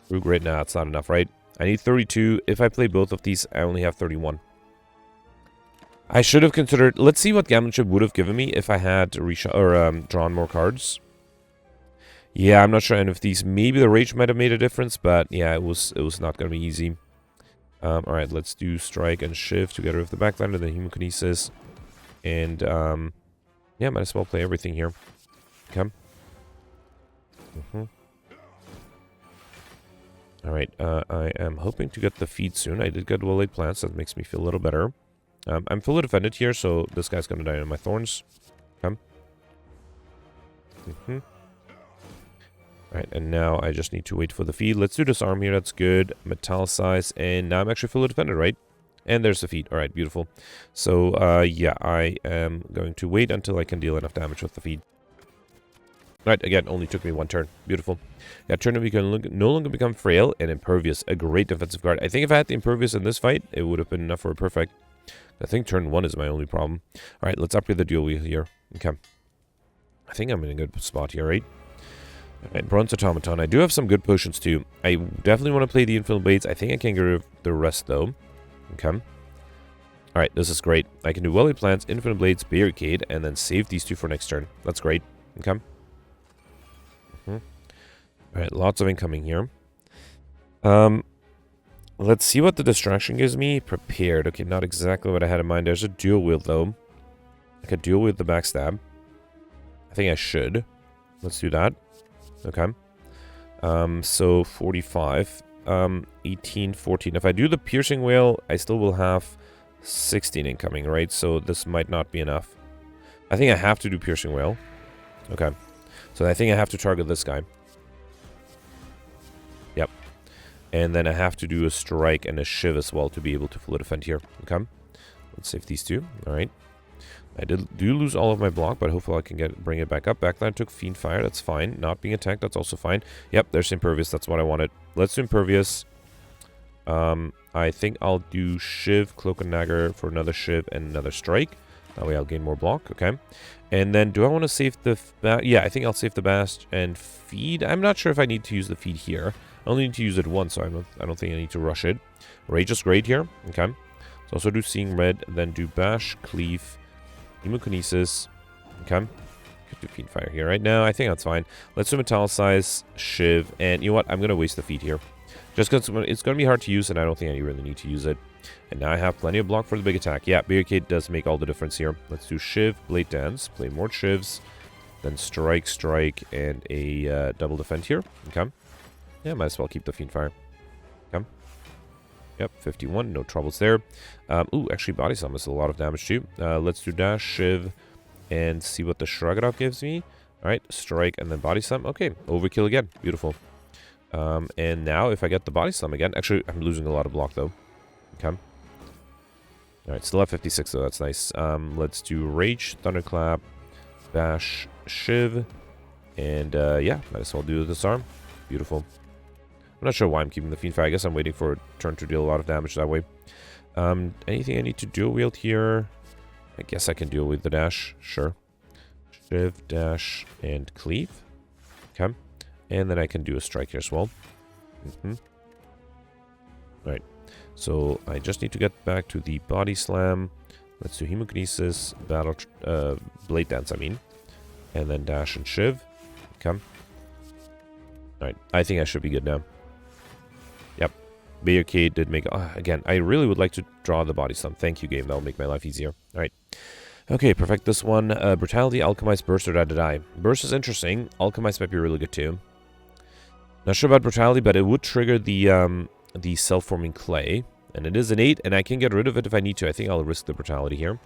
True Grit, nah, it's not enough, right? I need 32. If I play both of these, I only have 31. I should have considered... Let's see what Gamelship would have given me if I had drawn more cards. Yeah, I'm not sure. And if these... Maybe the Rage might have made a difference, but yeah, it was not going to be easy. Alright, let's do Strike and Shift to get rid of the Backlander, then Hemokinesis. And, yeah, might as well play everything here. Okay. Alright, I am hoping to get the feed soon. I did get Well-Laid Plants. That makes me feel a little better. I'm fully defended here, so this guy's going to die on my Thorns. Okay. Alright, and now I just need to wait for the feed. Let's do disarm here, that's good. Metallicize, and now I'm actually fully defended, right? And there's the feed. Alright, beautiful. So, yeah, I am going to wait until I can deal enough damage with the feed. Alright, again, only took me one turn. Beautiful. Yeah, turn we can no longer become frail and impervious. A great defensive card. I think if I had the impervious in this fight, it would have been enough for a perfect. I think turn 1 is my only problem. Alright, let's upgrade the dual wheel here. Okay. I think I'm in a good spot here, right? Alright, Bronze Automaton. I do have some good potions too. I definitely want to play the Infinite Blades. I think I can get rid of the rest though. Okay. Alright, this is great. I can do Welly Plants, Infinite Blades, Barricade, and then save these two for next turn. That's great. Okay. Alright, lots of incoming here. Let's see what the distraction gives me. Prepared. Okay, not exactly what I had in mind. There's a dual wield though. I could dual wield the backstab. I think I should. Let's do that. Okay. So 45. 18, 14. If I do the piercing whale, I still will have 16 incoming, right? So this might not be enough. I think I have to do piercing whale. Okay. So I think I have to target this guy. Yep. And then I have to do a strike and a shiv as well to be able to fully defend here. Okay. Let's save these two. Alright. I do lose all of my block, but hopefully I can bring it back up. Backline took Fiend Fire. That's fine. Not being attacked. That's also fine. Yep, there's Impervious. That's what I wanted. Let's do Impervious. I think I'll do Shiv, Cloak and Dagger for another Shiv and another Strike. That way I'll gain more block. Okay. And then do I want to save the... yeah, I think I'll save the Bast and Feed. I'm not sure if I need to use the Feed here. I only need to use it once, so I don't think I need to rush it. Rage is great here. Okay. So also do Seeing Red, then do Bash, Cleave, Hemokinesis. Okay. Could do Fiend Fire here right now. I think that's fine. Let's do Metallicize, Shiv, and you know what? I'm going to waste the Feed here. Just because it's going to be hard to use, and I don't think I really need to use it. And now I have plenty of block for the big attack. Yeah, Barricade does make all the difference here. Let's do Shiv, Blade Dance, play more Shivs, then Strike, Strike, and a double defend here. Okay. Yeah, might as well keep the Fiend Fire. Okay. Yep, 51, no troubles there. Ooh, actually Body Slam is a lot of damage too. Let's do Dash, Shiv, and see what the Shrug It Off gives me. Alright, Strike, and then Body Slam. Okay, Overkill again. Beautiful. And now if I get the Body Slam again, actually I'm losing a lot of block though. Okay. Alright, still have 56 though, that's nice. Let's do Rage, Thunderclap, Bash, Shiv, and yeah, might as well do the Disarm. Beautiful. I'm not sure why I'm keeping the Fiend Fire. I guess I'm waiting for a turn to deal a lot of damage that way. Anything I need to dual wield here? I guess I can deal with the Dash. Sure. Shiv, Dash, and Cleave. Okay. And then I can do a strike here as well. Alright. So I just need to get back to the Body Slam. Let's do Hemokinesis, Blade Dance, I mean. And then Dash and Shiv. Okay. Alright. I think I should be good now. Yep. Barricade did make... again, I really would like to draw the Body Slam. Thank you, game. That will make my life easier. Alright. Okay, perfect. This one. Brutality, Alchemize, Burst, or Die. Burst is interesting. Alchemize might be really good too. Not sure about Brutality, but it would trigger the self-forming clay. And it is an 8, and I can get rid of it if I need to. I think I'll risk the Brutality here.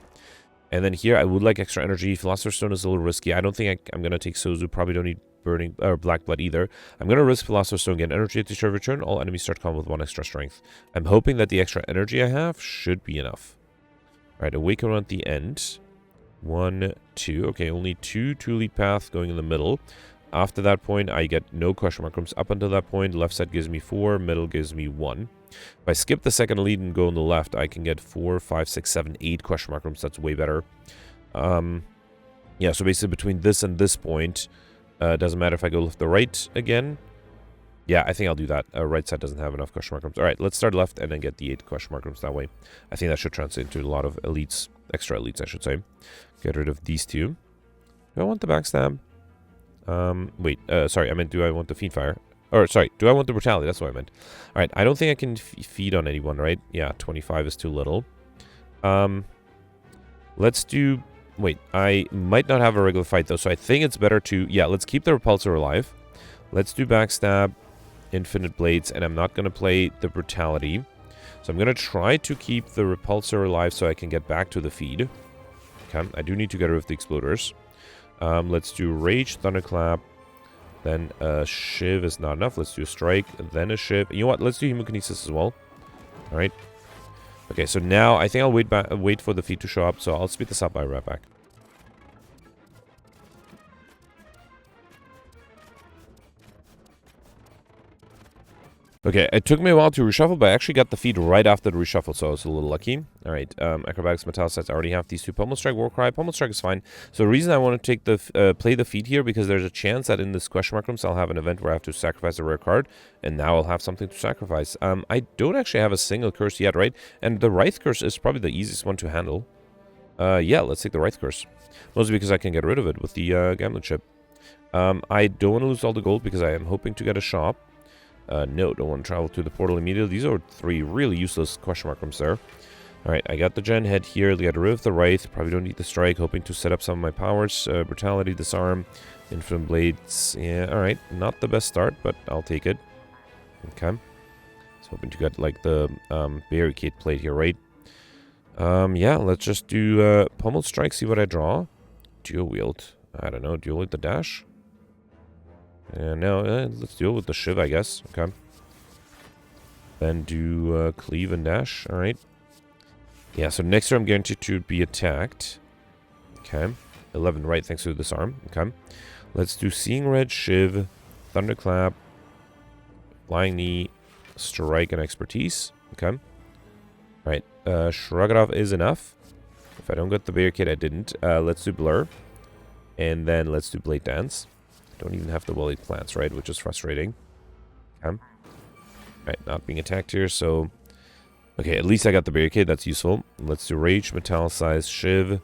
And then here, I would like extra energy. Philosopher's Stone is a little risky. I don't think I'm going to take Sozu. Probably don't need Burning or Black Blood either. I'm going to risk Philosopher's Stone, get energy at the start of return. All enemies start combat with 1 extra strength. I'm hoping that the extra energy I have should be enough. Alright, Awaken at the end. 1, 2. Okay, only 2 lead paths going in the middle. After that point, I get no question mark rooms. Up until that point, left side gives me 4, middle gives me 1. If I skip the second lead and go on the left, I can get 4, 5, 6, 7, 8 question mark rooms. That's way better. Yeah, so basically between this and this point, doesn't matter if I go left or right again. Yeah, I think I'll do that. Right side doesn't have enough question mark rooms. Alright, let's start left and then get the 8 question mark rooms that way. I think that should translate into a lot of elites. Extra elites, I should say. Get rid of these 2. Do I want the backstab? Wait, sorry, I meant do I want the Fiend Fire? Or, sorry, do I want the Brutality? That's what I meant. Alright, I don't think I can feed on anyone, right? Yeah, 25 is too little. Let's do... Wait, I might not have a regular fight, though, so I think it's better to... Yeah, let's keep the Repulsor alive. Let's do Backstab, Infinite Blades, and I'm not going to play the Brutality. So I'm going to try to keep the Repulsor alive so I can get back to the feed. Okay, I do need to get rid of the Exploders. Let's do Rage, Thunderclap, Then a Shiv is not enough. Let's do a Strike, then a Shiv. You know what? Let's do Hemokinesis as well. Alright. Okay, so now I think I'll wait for the feed to show up, so I'll speed this up. I'll be right back. Okay, it took me a while to reshuffle, but I actually got the feed right after the reshuffle, so I was a little lucky. Alright, Acrobatics, Metallicites, I already have these two. Pummel Strike, Warcry. Pummel Strike is fine. So the reason I want to take the play the feed here, because there's a chance that in this question mark rooms I'll have an event where I have to sacrifice a rare card, and now I'll have something to sacrifice. I don't actually have a single curse yet, right? And the Wraith Curse is probably the easiest one to handle. Yeah, let's take the Wraith Curse. Mostly because I can get rid of it with the Gambling Chip. I don't want to lose all the gold because I am hoping to get a shop. No, don't want to travel to the portal immediately. These are 3 really useless question mark rooms there. Alright, I got the Gen Head here. Got rid of the Wraith. Probably don't need the Strike. Hoping to set up some of my powers. Brutality, Disarm, Infinite Blades. Yeah, alright. Not the best start, but I'll take it. Okay. So hoping to get like the Barricade plate here, right? Yeah, let's just do Pummel Strike, see what I draw. Dual Wield. I don't know, Dual Wield the Dash? No, let's deal with the Shiv, I guess. Okay. Then do Cleave and Dash. Alright. Yeah, so next turn I'm guaranteed to be attacked. Okay. 11, right, thanks to this arm. Okay. Let's do Seeing Red, Shiv, Thunderclap, Flying Knee, Strike, and Expertise. Okay. Alright. Shrug It Off is enough. If I don't get the Barricade, I didn't. Let's do Blur. And then let's do Blade Dance. Don't even have the Woolly Plants, right? Which is frustrating. Okay. Right, not being attacked here, so... Okay, at least I got the Barricade. That's useful. Let's do Rage, Metallicize, Shiv,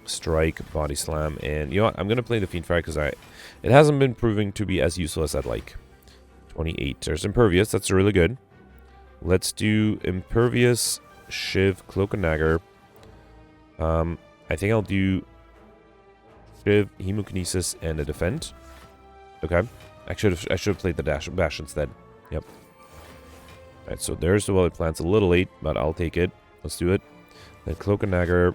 Strike, Body Slam, and... You know what? I'm going to play the Fiend Fire because it hasn't been proving to be as useful as I'd like. 28. There's Impervious. That's really good. Let's do Impervious, Shiv, Cloak and Dagger. I think I'll do... Shiv, Hemokinesis, and a Defend. Okay. I should have played the Bash instead. Yep. Alright, so there's the Woolly Plants. A little late, but I'll take it. Let's do it. Then Cloak and Dagger.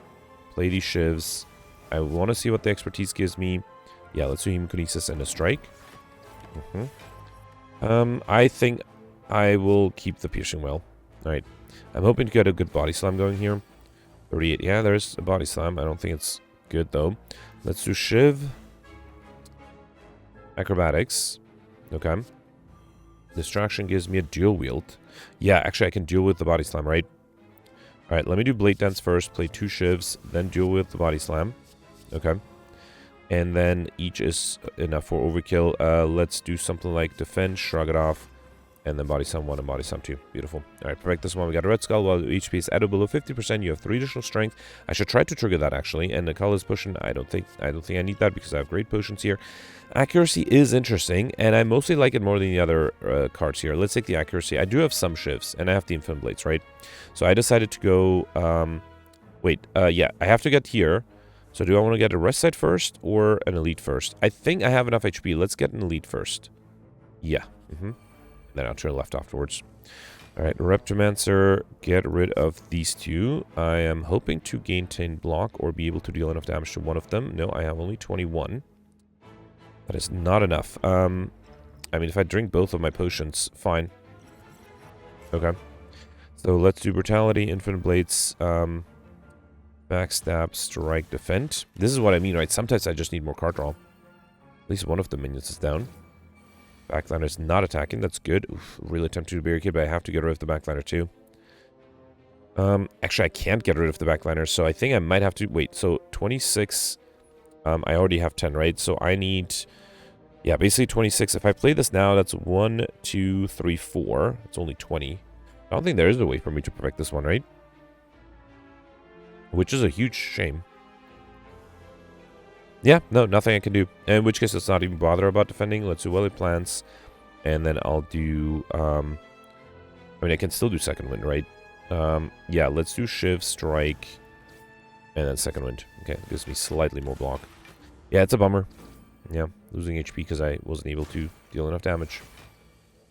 Play these Shivs. I want to see what the Expertise gives me. Yeah, let's do Hemokinesis and a Strike. I think I will keep the Piercing Wail. Alright. I'm hoping to get a good Body Slam going here. 38. Yeah, there's a Body Slam. I don't think it's good, though. Let's do Shiv. Acrobatics. Okay. Distraction gives me a Dual Wield. Yeah, actually I can deal with the Body Slam, right? Alright, let me do Blade Dance first. Play 2 Shivs. Then deal with the Body Slam. Okay. And then each is enough for overkill. Let's do something like Defend, Shrug It Off, and then Body Slam 1 and Body Slam 2. Beautiful. Alright, perfect. This one we got a Red Skull. While HP is added below 50%, you have 3 additional strength. I should try to trigger that actually. And the Colorless Potion, I don't think I need that because I have great potions here. Accuracy is interesting, and I mostly like it more than the other cards here. Let's take the Accuracy. I do have some Shivs, and I have the Infinite Blades, right? So I decided to go... yeah, I have to get here. So do I want to get a Rest Site first or an Elite first? I think I have enough HP. Let's get an Elite first. Yeah. Then I'll turn left afterwards. Alright, Reptomancer, get rid of these 2. I am hoping to gain 10 block or be able to deal enough damage to one of them. No, I have only 21. That is not enough. I mean, if I drink both of my potions, fine. Okay. So let's do Brutality, Infinite Blades, Backstab, Strike, Defend. This is what I mean, right? Sometimes I just need more card draw. At least one of the minions is down. Backliner is not attacking. That's good. Oof, really tempted to Barricade, but I have to get rid of the Backliner too. Actually, I can't get rid of the Backliner, so I think I might have to... Wait, so 26... I already have 10, right? So I need... Yeah, basically 26. If I play this now, that's 1, 2, 3, 4. It's only 20. I don't think there is a way for me to perfect this one, right? Which is a huge shame. Yeah, no, nothing I can do. In which case, let's not even bother about defending. Let's do Woolly Plants. And then I'll do... I mean, I can still do Second Wind, right? Yeah, let's do Shiv, Strike, and then Second Wind. Okay, it gives me slightly more block. Yeah, it's a bummer. Yeah, losing HP because I wasn't able to deal enough damage.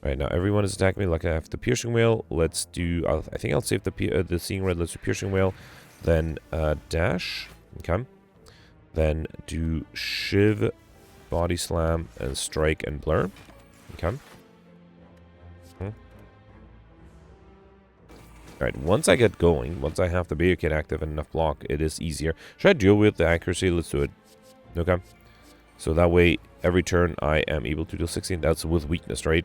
Alright, now everyone is attacking me like I have the Piercing Wail. Let's do... I think I'll save the Seeing Red. Let's do Piercing Wail. Then Dash. Okay. Then do Shiv, body slam, and strike and blur. Okay. Alright, once I get going, once I have the barricade active and enough block, it is easier. Should I deal with the accuracy? Let's do it. Okay. So that way, every turn I am able to deal 16. That's with weakness, right?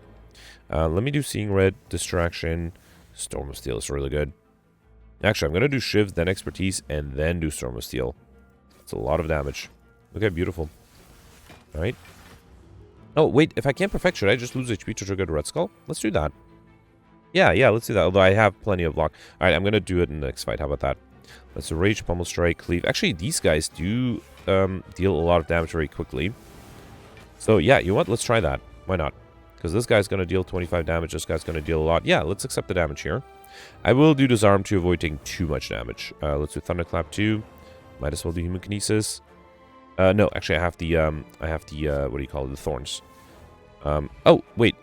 Let me do Seeing Red, Distraction. Storm of Steel is really good. Actually, I'm going to do Shiv, then Expertise, and then do Storm of Steel. That's a lot of damage. Okay, beautiful. Alright. Oh, wait, if I can't perfect, should I just lose HP to trigger the Red Skull? Let's do that. Yeah, let's do that. Although I have plenty of block. Alright, I'm going to do it in the next fight. How about that? Let's do Rage, Pummel Strike, Cleave. Actually, these guys do deal a lot of damage very quickly. So, yeah, you know what? Let's try that. Why not? Because this guy's going to deal 25 damage. This guy's going to deal a lot. Yeah, let's accept the damage here. I will do Disarm to avoid taking too much damage. Let's do Thunderclap 2. Might as well do Human Kinesis. No, actually, I have the, what do you call it? The Thorns. Oh, wait.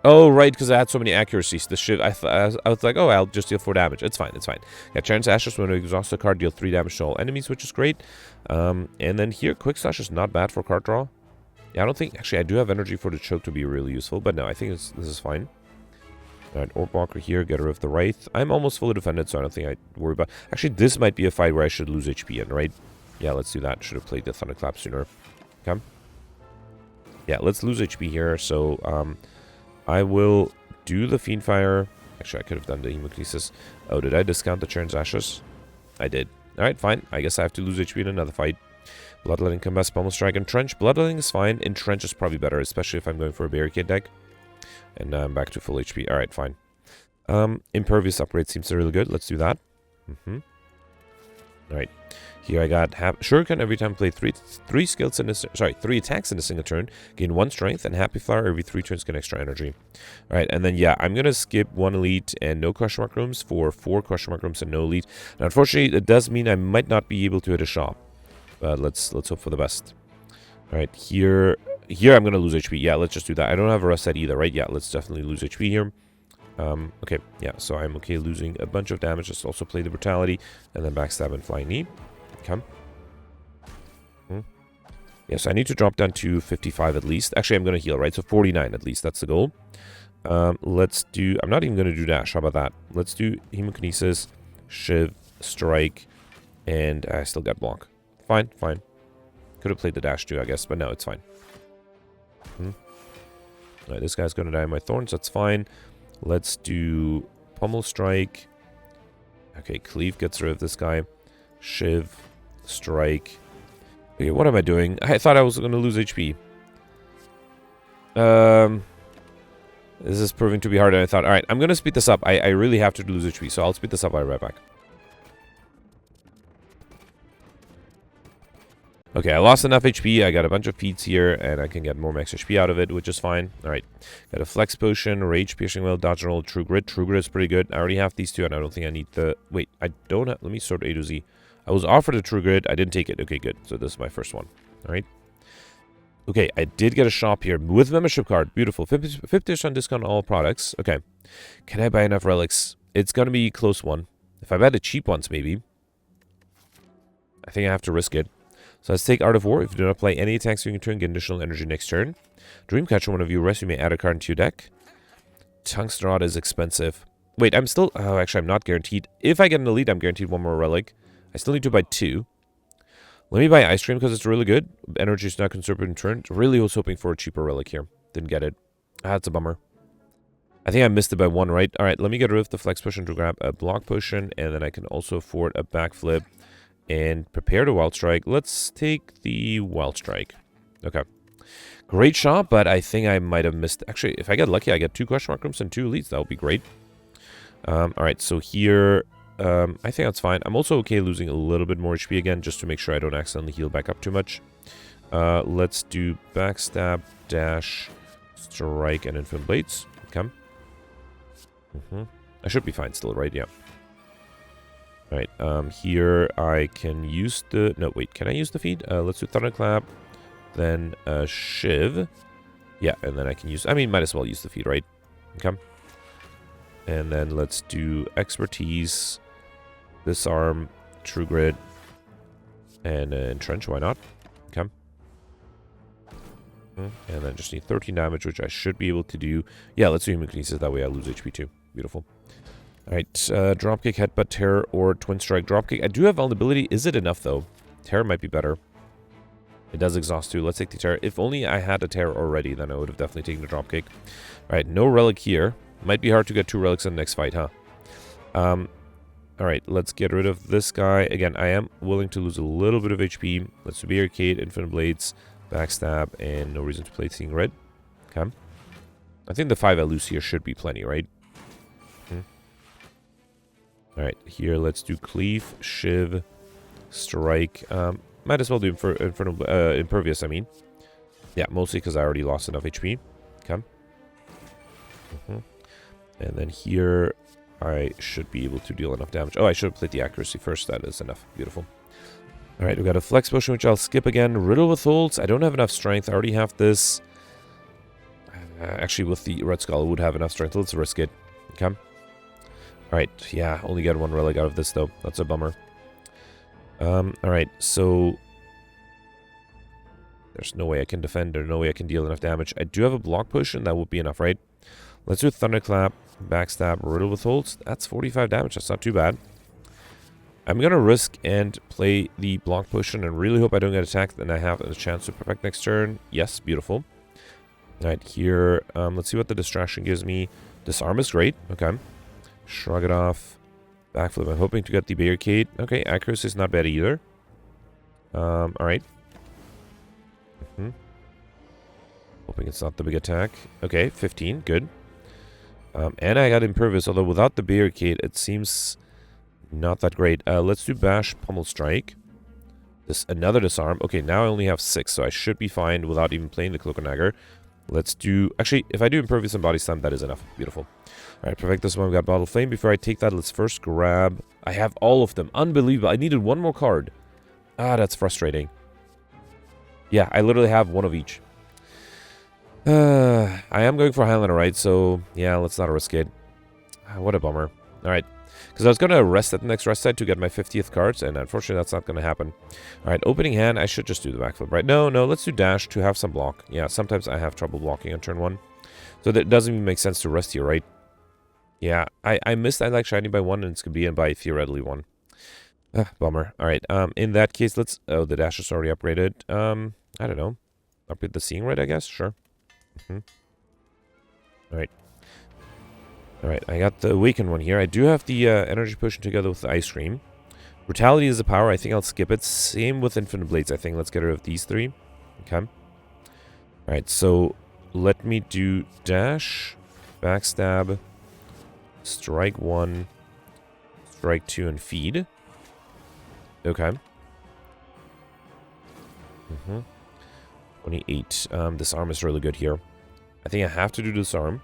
Oh, right, because I had so many accuracies. The Shiv, I was like, oh, I'll just deal 4 damage. It's fine, it's fine. Yeah, Chance Ashes, when we exhaust a card, deal 3 damage to all enemies, which is great. And then here, Quick Slash is not bad for card draw. Yeah, I don't think... Actually, I do have energy for the choke to be really useful, but no, I think this is fine. Alright, Orb Walker here, get rid of the Wraith. I'm almost fully defended, so I don't think I worry about... Actually, this might be a fight where I should lose HP in, right? Yeah, let's do that. Should have played the Thunderclap sooner. Okay. Yeah, let's lose HP here, so... I will do the Fiendfire. Actually, I could have done the Hemokinesis. Oh, did I discount the Churn's Ashes? I did. Alright, fine. I guess I have to lose HP in another fight. Bloodletting, Combust, Pummel Strike, Entrench. Bloodletting is fine. Entrench is probably better, especially if I'm going for a Barricade deck. And now I'm back to full HP. Alright, fine. Impervious upgrade seems really good. Let's do that. Alright. Here I got Shuriken every time play 3 skills in a... Sorry, 3 attacks in a single turn. Gain 1 strength, and Happy Flower every 3 turns get extra energy. Alright, and then yeah, I'm gonna skip 1 elite and no question mark rooms for 4 question mark rooms and no elite. Now, unfortunately, it does mean I might not be able to hit a shop. But let's hope for the best. Alright, here I'm gonna lose HP. Yeah, let's just do that. I don't have a rest set either, right? Yeah, let's definitely lose HP here. Okay, yeah, so I'm okay losing a bunch of damage. Just also play the Brutality, and then Backstab and Flying Knee. Okay. Yes, I need to drop down to 55 at least. Actually, I'm going to heal, right? So 49 at least. That's the goal. Let's do... I'm not even going to do Dash. How about that? Let's do Hemokinesis, Shiv, Strike, and I still got Block. Fine, fine. Could have played the Dash too, I guess, but no, it's fine. Alright, this guy's going to die in my Thorns. That's fine. Let's do Pummel Strike. Okay, Cleave gets rid of this guy. Shiv, Strike. Okay, what am I doing? I thought I was going to lose HP. This is proving to be harder than I thought. Alright, I'm going to speed this up. I really have to lose HP, so I'll speed this up. I'll be right back. Okay, I lost enough HP. I got a bunch of feats here, and I can get more max HP out of it, which is fine. Alright, got a Flex Potion, Rage, Piercing Will, Dodge Roll, True Grit. True Grit is pretty good. I already have these two, and I don't think I need the... Wait, I don't have... Let me sort A to Z. I was offered a True Grit. I didn't take it. Okay, good. So this is my first one. Alright. Okay, I did get a shop here with membership card. Beautiful. 50% discount on all products. Okay. Can I buy enough relics? It's going to be a close one. If I buy the cheap ones, maybe. I think I have to risk it. So let's take Art of War. If you do not play any attacks during your turn, get additional energy next turn. Dreamcatcher, one of you rest, you may add a card into your deck. Tungsten Rod is expensive. Wait, I'm still... Oh, actually, I'm not guaranteed. If I get an elite, I'm guaranteed 1 more relic. I still need to buy 2. Let me buy Ice Cream because it's really good. Energy is not conserved in turn. Really was hoping for a cheaper relic here. Didn't get it. That's a bummer. I think I missed it by 1, right? Alright, let me get rid of the Flex Potion to grab a Block Potion. And then I can also afford a Backflip. And prepare the Wild Strike. Let's take the Wild Strike. Okay. Great shot, but I think I might have missed... Actually, if I get lucky, I get 2 question mark rooms and 2 elites. That would be great. Alright, so here... I think that's fine. I'm also okay losing a little bit more HP again, just to make sure I don't accidentally heal back up too much. Let's do Backstab, Dash, Strike, and Infinite Blades. Okay. I should be fine still, right? Yeah. Alright, here I can use the... No, wait, can I use the feed? Let's do Thunderclap, then Shiv. Yeah, and then I can use... I mean, might as well use the feed, right? Okay. And then let's do Expertise, Disarm, True Grit, and Entrench, why not? Okay. And then just need 13 damage, which I should be able to do. Yeah, let's do Human Kinesis. That way I lose HP too. Beautiful. Alright, Dropkick, Headbutt, Terror, or Twin Strike. Dropkick. I do have Vulnerability. Is it enough, though? Terror might be better. It does exhaust too. Let's take the Terror. If only I had a Terror already, then I would have definitely taken the Dropkick. Alright, no Relic here. Might be hard to get 2 Relics in the next fight, huh? Alright, let's get rid of this guy. Again, I am willing to lose a little bit of HP. Let's do Barricade, Infinite Blades, Backstab, and no reason to play Seeing Red. Okay. I think the 5 I lose here should be plenty, right? Alright, here let's do Cleave, Shiv, Strike. Might as well do Impervious, I mean. Yeah, mostly because I already lost enough HP. Okay. And then here, I should be able to deal enough damage. Oh, I should have played the Accuracy first. That is enough. Beautiful. Alright, we got a Flex Potion, which I'll skip again. Riddle with Holds. I don't have enough strength. I already have this. Actually, with the Red Skull, I would have enough strength. Let's risk it. Okay. Alright, yeah, only get 1 relic out of this, though. That's a bummer. Alright, so... There's no way I can defend, or no way I can deal enough damage. I do have a block potion, that would be enough, right? Let's do Thunderclap, Backstab, Riddle with Holds. That's 45 damage, that's not too bad. I'm gonna risk and play the block potion, and really hope I don't get attacked, and I have a chance to perfect next turn. Yes, beautiful. Alright, here, let's see what the distraction gives me. Disarm is great, okay. Shrug it off. Backflip. I'm hoping to get the Barricade. Okay, Accuracy is not bad either. Alright. Hoping it's not the big attack. Okay, 15. Good. And I got Impervious, although without the Barricade, it seems not that great. Let's do Bash, Pummel Strike. Another Disarm. Okay, now I only have 6, so I should be fine without even playing the Cloak and Dagger. Let's do... Actually, if I do Impervious and Body Slam, that is enough. Beautiful. Alright, perfect this one. We got Bottle Flame. Before I take that, let's first grab... I have all of them. Unbelievable. I needed one more card. Ah, that's frustrating. Yeah, I literally have one of each. I am going for Highlander, right? So, yeah, let's not risk it. What a bummer. Alright. Because I was going to rest at the next rest side to get my 50th cards, and unfortunately that's not going to happen. Alright, opening hand, I should just do the backflip, right? No, let's do dash to have some block. Yeah, sometimes I have trouble blocking on turn 1. So that doesn't even make sense to rest here, right? Yeah, I missed I like shiny by 1, and it's going to be in by theoretically 1. Bummer. Alright, in that case, let's... Oh, the dash is already upgraded. I don't know. Upgrade the Seeing Red, I guess? Sure. Alright. Alright, I got the Awakened one here. I do have the Energy Potion together with the Ice Cream. Brutality is a power. I think I'll skip it. Same with Infinite Blades, I think. Let's get rid of these 3. Okay. Alright, so let me do Dash, Backstab, Strike 1, Strike 2, and Feed. Okay. 28. Disarm is really good here. I think I have to do Disarm.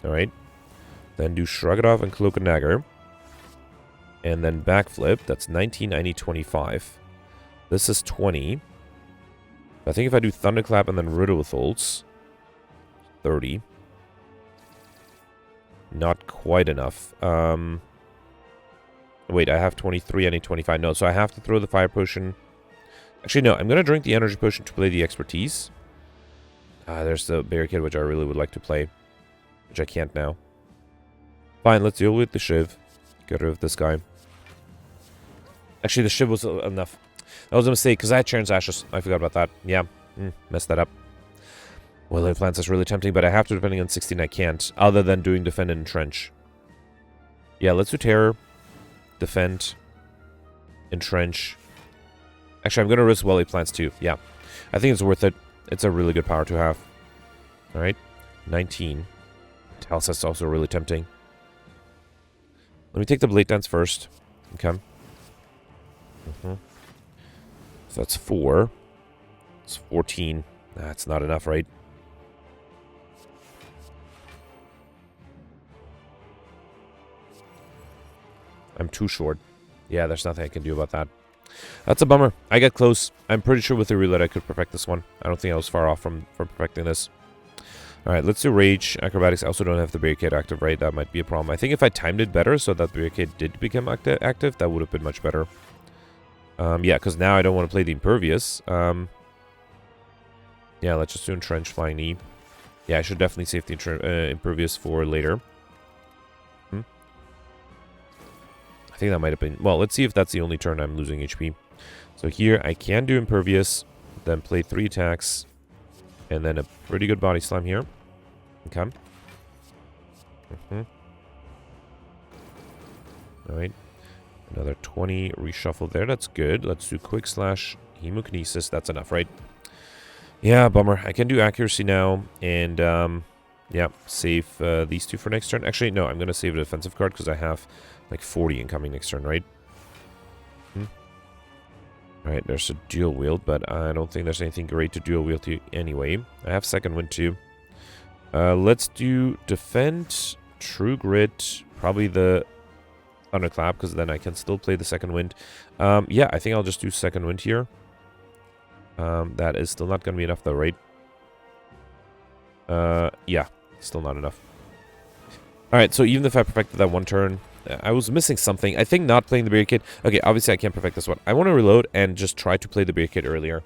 Alright. Then do Shrug It Off and Cloak and Dagger. And then Backflip. That's 19, I need 25. This is 20. I think if I do Thunderclap and then Riddle with Holds, 30. Not quite enough. Wait, I have 23, I need 25. No, so I have to throw the Fire Potion. Actually, no, I'm going to drink the Energy Potion to play the Expertise. There's the Barricade, which I really would like to play. Which I can't now. Fine, let's deal with the Shiv. Get rid of this guy. Actually, the Shiv was enough. That was a mistake, because I had Charon's Ashes. I forgot about that. Yeah, messed that up. Well, Plants is really tempting, but I have to, depending on 16, I can't. Other than doing Defend and Entrench. Yeah, let's do Terror. Defend. Entrench. Actually, I'm going to risk Welly Plants too. Yeah. I think it's worth it. It's a really good power to have. Alright. 19. Talus is also really tempting. Let me take the Blade Dance first. Okay. So that's 4. It's 14. That's not enough, right? I'm too short. Yeah, there's nothing I can do about that. That's a bummer. I got close. I'm pretty sure with the Roulette I could perfect this one. I don't think I was far off from perfecting this. Alright, let's do Rage. Acrobatics. I also don't have the Barricade active, right? That might be a problem. I think if I timed it better so that the Barricade did become active, that would have been much better. Yeah, because now I don't want to play the Impervious. Yeah, Yeah, let's just do Entrench, Flying Knee. Yeah, I should definitely save the Impervious for later. I think that might have been... Well, let's see if that's the only turn I'm losing HP. So here, I can do Impervious, then play 3 attacks, and then a pretty good Body Slam here. Okay. Alright. Another 20 reshuffle there. That's good. Let's do Quick Slash, Hemokinesis. That's enough, right? Yeah, bummer. I can do Accuracy now, and, yeah, save these 2 for next turn. Actually, no, I'm going to save a defensive card because I have, like, 40 incoming next turn, right? Alright, there's a dual wield, but I don't think there's anything great to dual wield to anyway. I have second wind too. Let's do defend, true grit, probably the thunderclap, because then I can still play the second wind. Yeah, I think I'll just do second wind here. That is still not going to be enough though, right? Yeah, still not enough. Alright, so even if I perfected that one turn, I was missing something. I think not playing the Barricade... Okay, obviously I can't perfect this one. I want to reload and just try to play the Barricade earlier.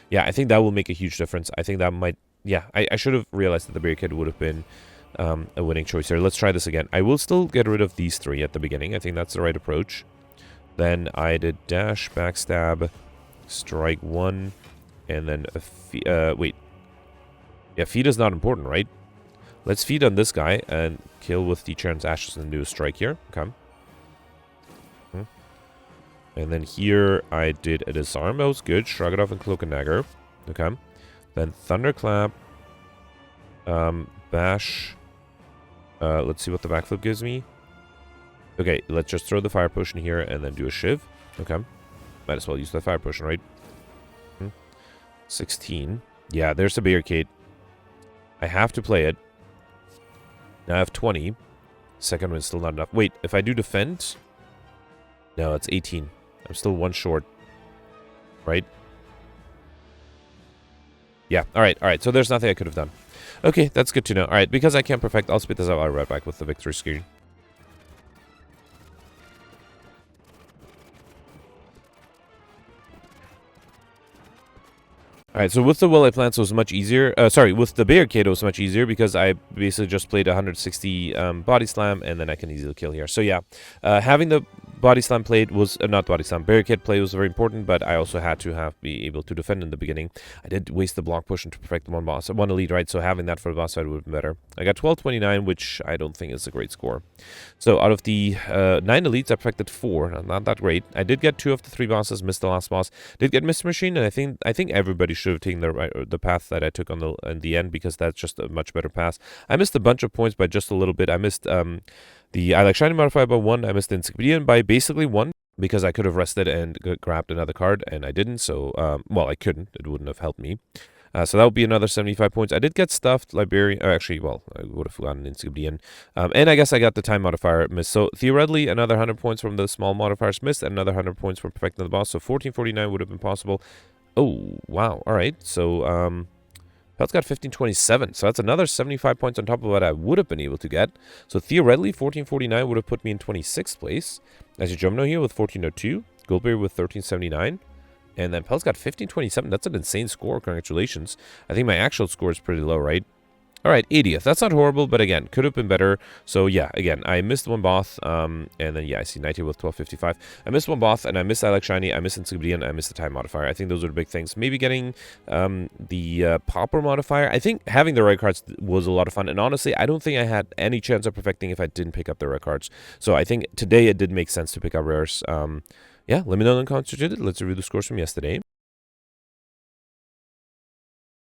Yeah, I think that will make a huge difference. I think that might... Yeah, I should have realized that the Barricade would have been a winning choice here. Let's try this again. I will still get rid of these 3 at the beginning. I think that's the right approach. Then I did dash, backstab, strike 1, and then a wait. Yeah, feed is not important, right? Let's feed on this guy and kill with the Charon's Ashes and do a strike here. Okay. And then here I did a disarm. That was good. Shrug it off and Cloak and Dagger. Okay. Then Thunderclap. Bash. Let's see what the backflip gives me. Okay, let's just throw the Fire Potion here and then do a Shiv. Okay. Might as well use the Fire Potion, right? 16. Yeah, there's a Barricade. I have to play it. Now I have 20. Second one's still not enough. Wait, if I do defend... No, it's 18. I'm still 1 short. Right? Yeah, alright. So there's nothing I could have done. Okay, that's good to know. Alright, because I can't perfect, I'll spit this out right back with the victory screen. Alright, so with the Will I Plants it was much easier. Sorry, with the Barricade it was much easier because I basically just played 160 Body Slam and then I can easily kill here. So yeah, having the Body Slam played was, not Body Slam, Barricade play was very important, but I also had to be able to defend in the beginning. I did waste the block push to perfect the one elite, right? So having that for the boss side would have been better. I got 1229, which I don't think is a great score. So out of the 9 elites, I perfected 4. Not that great. I did get 2 of the 3 bosses, missed the last boss. Did get Mr. Machine, and I think everybody should have taken the path that I took in the end because that's just a much better path. I missed a bunch of points by just a little bit. I missed the I Like Shiny modifier by 1. I missed the Encyclopedia by basically 1 because I could have rested and grabbed another card, and I didn't. So, well, I couldn't. It wouldn't have helped me. So that would be another 75 points. I did get Stuffed Librarian. Actually, well, I would have gotten Encyclopedia. And I guess I got the Time modifier missed. So theoretically, another 100 points from the small modifiers missed, and another 100 points from perfecting the boss. So 1449 would have been possible. Oh, wow. All right. So, Pelt's got 1527. So that's another 75 points on top of what I would have been able to get. So theoretically, 1449 would have put me in 26th place. As you Jumno here with 1402. Goldberry with 1379. And then Pelt's got 1527. That's an insane score. Congratulations. I think my actual score is pretty low, right? All right, 80th. That's not horrible, but again, could have been better. So yeah, again, I missed one boss, and then yeah, I see 90 with 1255. I missed one boss, and I missed I Like Shiny, I missed Encyclopedia, and I missed the Time modifier. I think those are the big things. Maybe getting the Pauper modifier. I think having the right cards was a lot of fun, and honestly, I don't think I had any chance of perfecting if I didn't pick up the rare cards. So I think today it did make sense to pick up rares. Yeah, let me know in the comments what you did. Let's review the scores from yesterday.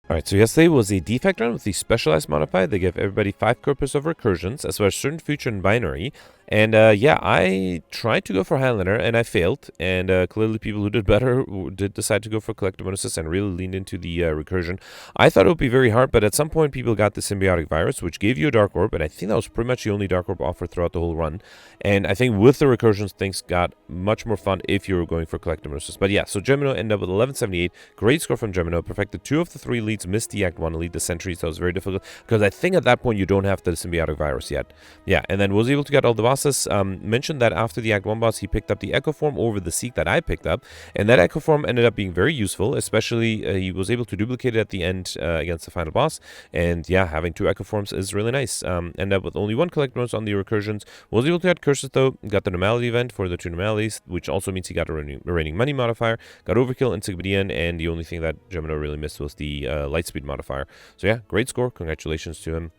Alright, so yesterday was a defect run with the Specialized modifier. They give everybody 5 corpus of recursions, as well as certain future and binary. And yeah, I tried to go for Highlander, and I failed. And clearly people who did better did decide to go for Collective Bonuses and really leaned into the recursion. I thought it would be very hard, but at some point people got the Symbiotic Virus, which gave you a Dark Orb, and I think that was pretty much the only Dark Orb offered throughout the whole run. And I think with the recursions, things got much more fun if you were going for Collective Bonuses. But yeah, so Gemino ended up with 1178. Great score from Gemino. Perfected 2 of the 3 leads, missed the Act 1 elite, the Sentry, so it was very difficult. Because I think at that point you don't have the Symbiotic Virus yet. Yeah, and then was able to get all the bosses. bosses, mentioned that after the Act 1 boss, he picked up the Echo Form over the Seek that I picked up, and that Echo Form ended up being very useful, especially he was able to duplicate it at the end against the final boss, and yeah, having 2 Echo Forms is really nice. Ended up with only 1 collect bonus on the recursions, was able to get curses though, got the normality event for the 2 normalities, which also means he got a reigning money modifier, got overkill, Insignifiant, and the only thing that Gemino really missed was the light speed modifier. So yeah, great score, congratulations to him.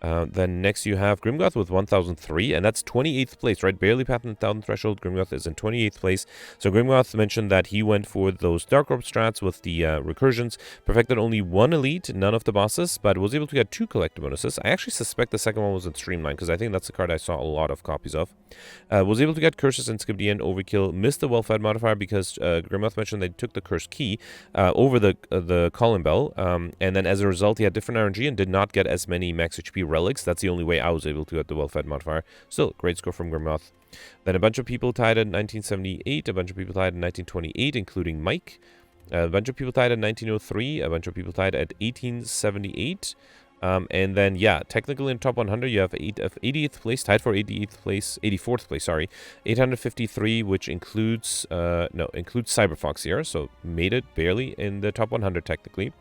Then next you have Grimgoth with 1003, and that's 28th place, right? Barely passed the 1000 threshold. Grimgoth is in 28th place. So Grimgoth mentioned that he went for those Dark Orb strats with the recursions, perfected only 1 elite, none of the bosses, but was able to get 2 collective bonuses. I actually suspect the second one was in Streamline, because I think that's the card I saw a lot of copies of. Was able to get curses and Skibdian overkill, missed the well-fed modifier because Grimgoth mentioned they took the curse key over the Colin Bell, and then as a result he had different RNG and did not get as many max HP relics. That's the only way I was able to get the well-fed modifier. Still, great score from Grimgoth. Then a bunch of people tied at 1978, a bunch of people tied in 1928, including Mike. A bunch of people tied at 1903, a bunch of people tied at 1878. And then, yeah, technically in top 100, you have 88th place, tied for 84th place, sorry, 853, which includes, includes Cyberfox here, so made it barely in the top 100 technically.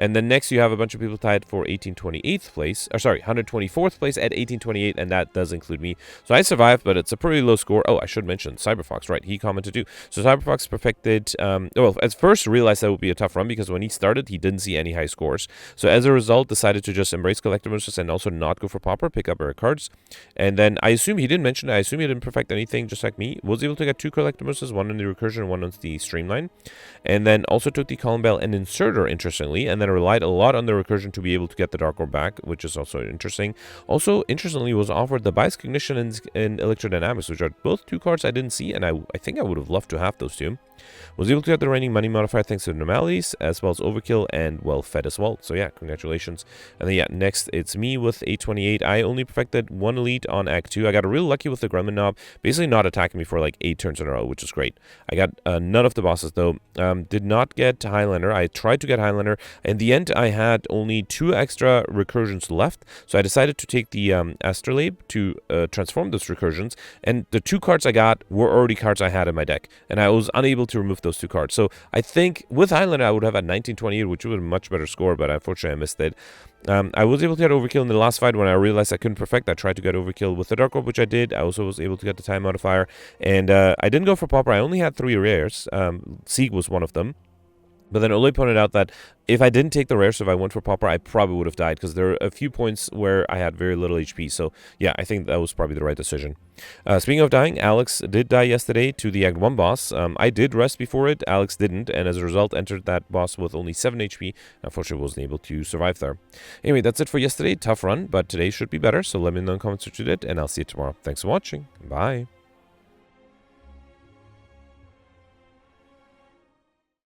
And then next you have a bunch of people tied for 124th place, or sorry, 124th place at 1828, and that does include me. So I survived, but it's a pretty low score. Oh, I should mention Cyberfox, right? He commented too. So Cyberfox perfected, well, at first realized that would be a tough run because when he started, he didn't see any high scores. So as a result, decided to just embrace collector bonuses and also not go for Pauper, pick up rare cards. And then I assume he didn't mention it. I assume he didn't perfect anything, just like me. Was able to get 2 collector bonuses, 1 on the recursion and 1 on the streamline. And then also took the Colin Bell and Inserter, interestingly, and then relied a lot on the recursion to be able to get the Dark Orb back, which is also interesting. Also, interestingly, was offered the Bias Cognition and Electrodynamics, which are both 2 cards I didn't see, and I think I would have loved to have those 2. Was able to get the reigning money modifier thanks to the normalities, as well as overkill and well fed as well. So yeah, congratulations. And then yeah, next it's me with 828. I only perfected 1 elite on Act 2. I got real lucky with the Gremlin Knob, basically not attacking me for like 8 turns in a row, which is great. I got none of the bosses though. Did not get Highlander. I tried to get Highlander. In the end, I had only 2 extra recursions left, so I decided to take the Astrolabe to transform those recursions, and the 2 cards I got were already cards I had in my deck, and I was unable to remove those 2 cards. So I think with Highlander I would have had 1928, which would have been a much better score, but unfortunately I missed it. I was able to get overkill in the last fight when I realized I couldn't perfect. I tried to get overkill with the Dark Orb, which I did. I also was able to get the time modifier, and I didn't go for Pauper. I only had 3 rares. Sieg was one of them. But then Ole pointed out that if I didn't take the rare, so if I went for Pauper, I probably would have died, because there are a few points where I had very little HP. So yeah, I think that was probably the right decision. Speaking of dying, Alex did die yesterday to the Act 1 boss. I did rest before it, Alex didn't, and as a result entered that boss with only 7 HP. Unfortunately, wasn't able to survive there. Anyway, that's it for yesterday. Tough run, but today should be better, so let me know in the comments what you did, and I'll see you tomorrow. Thanks for watching. Bye.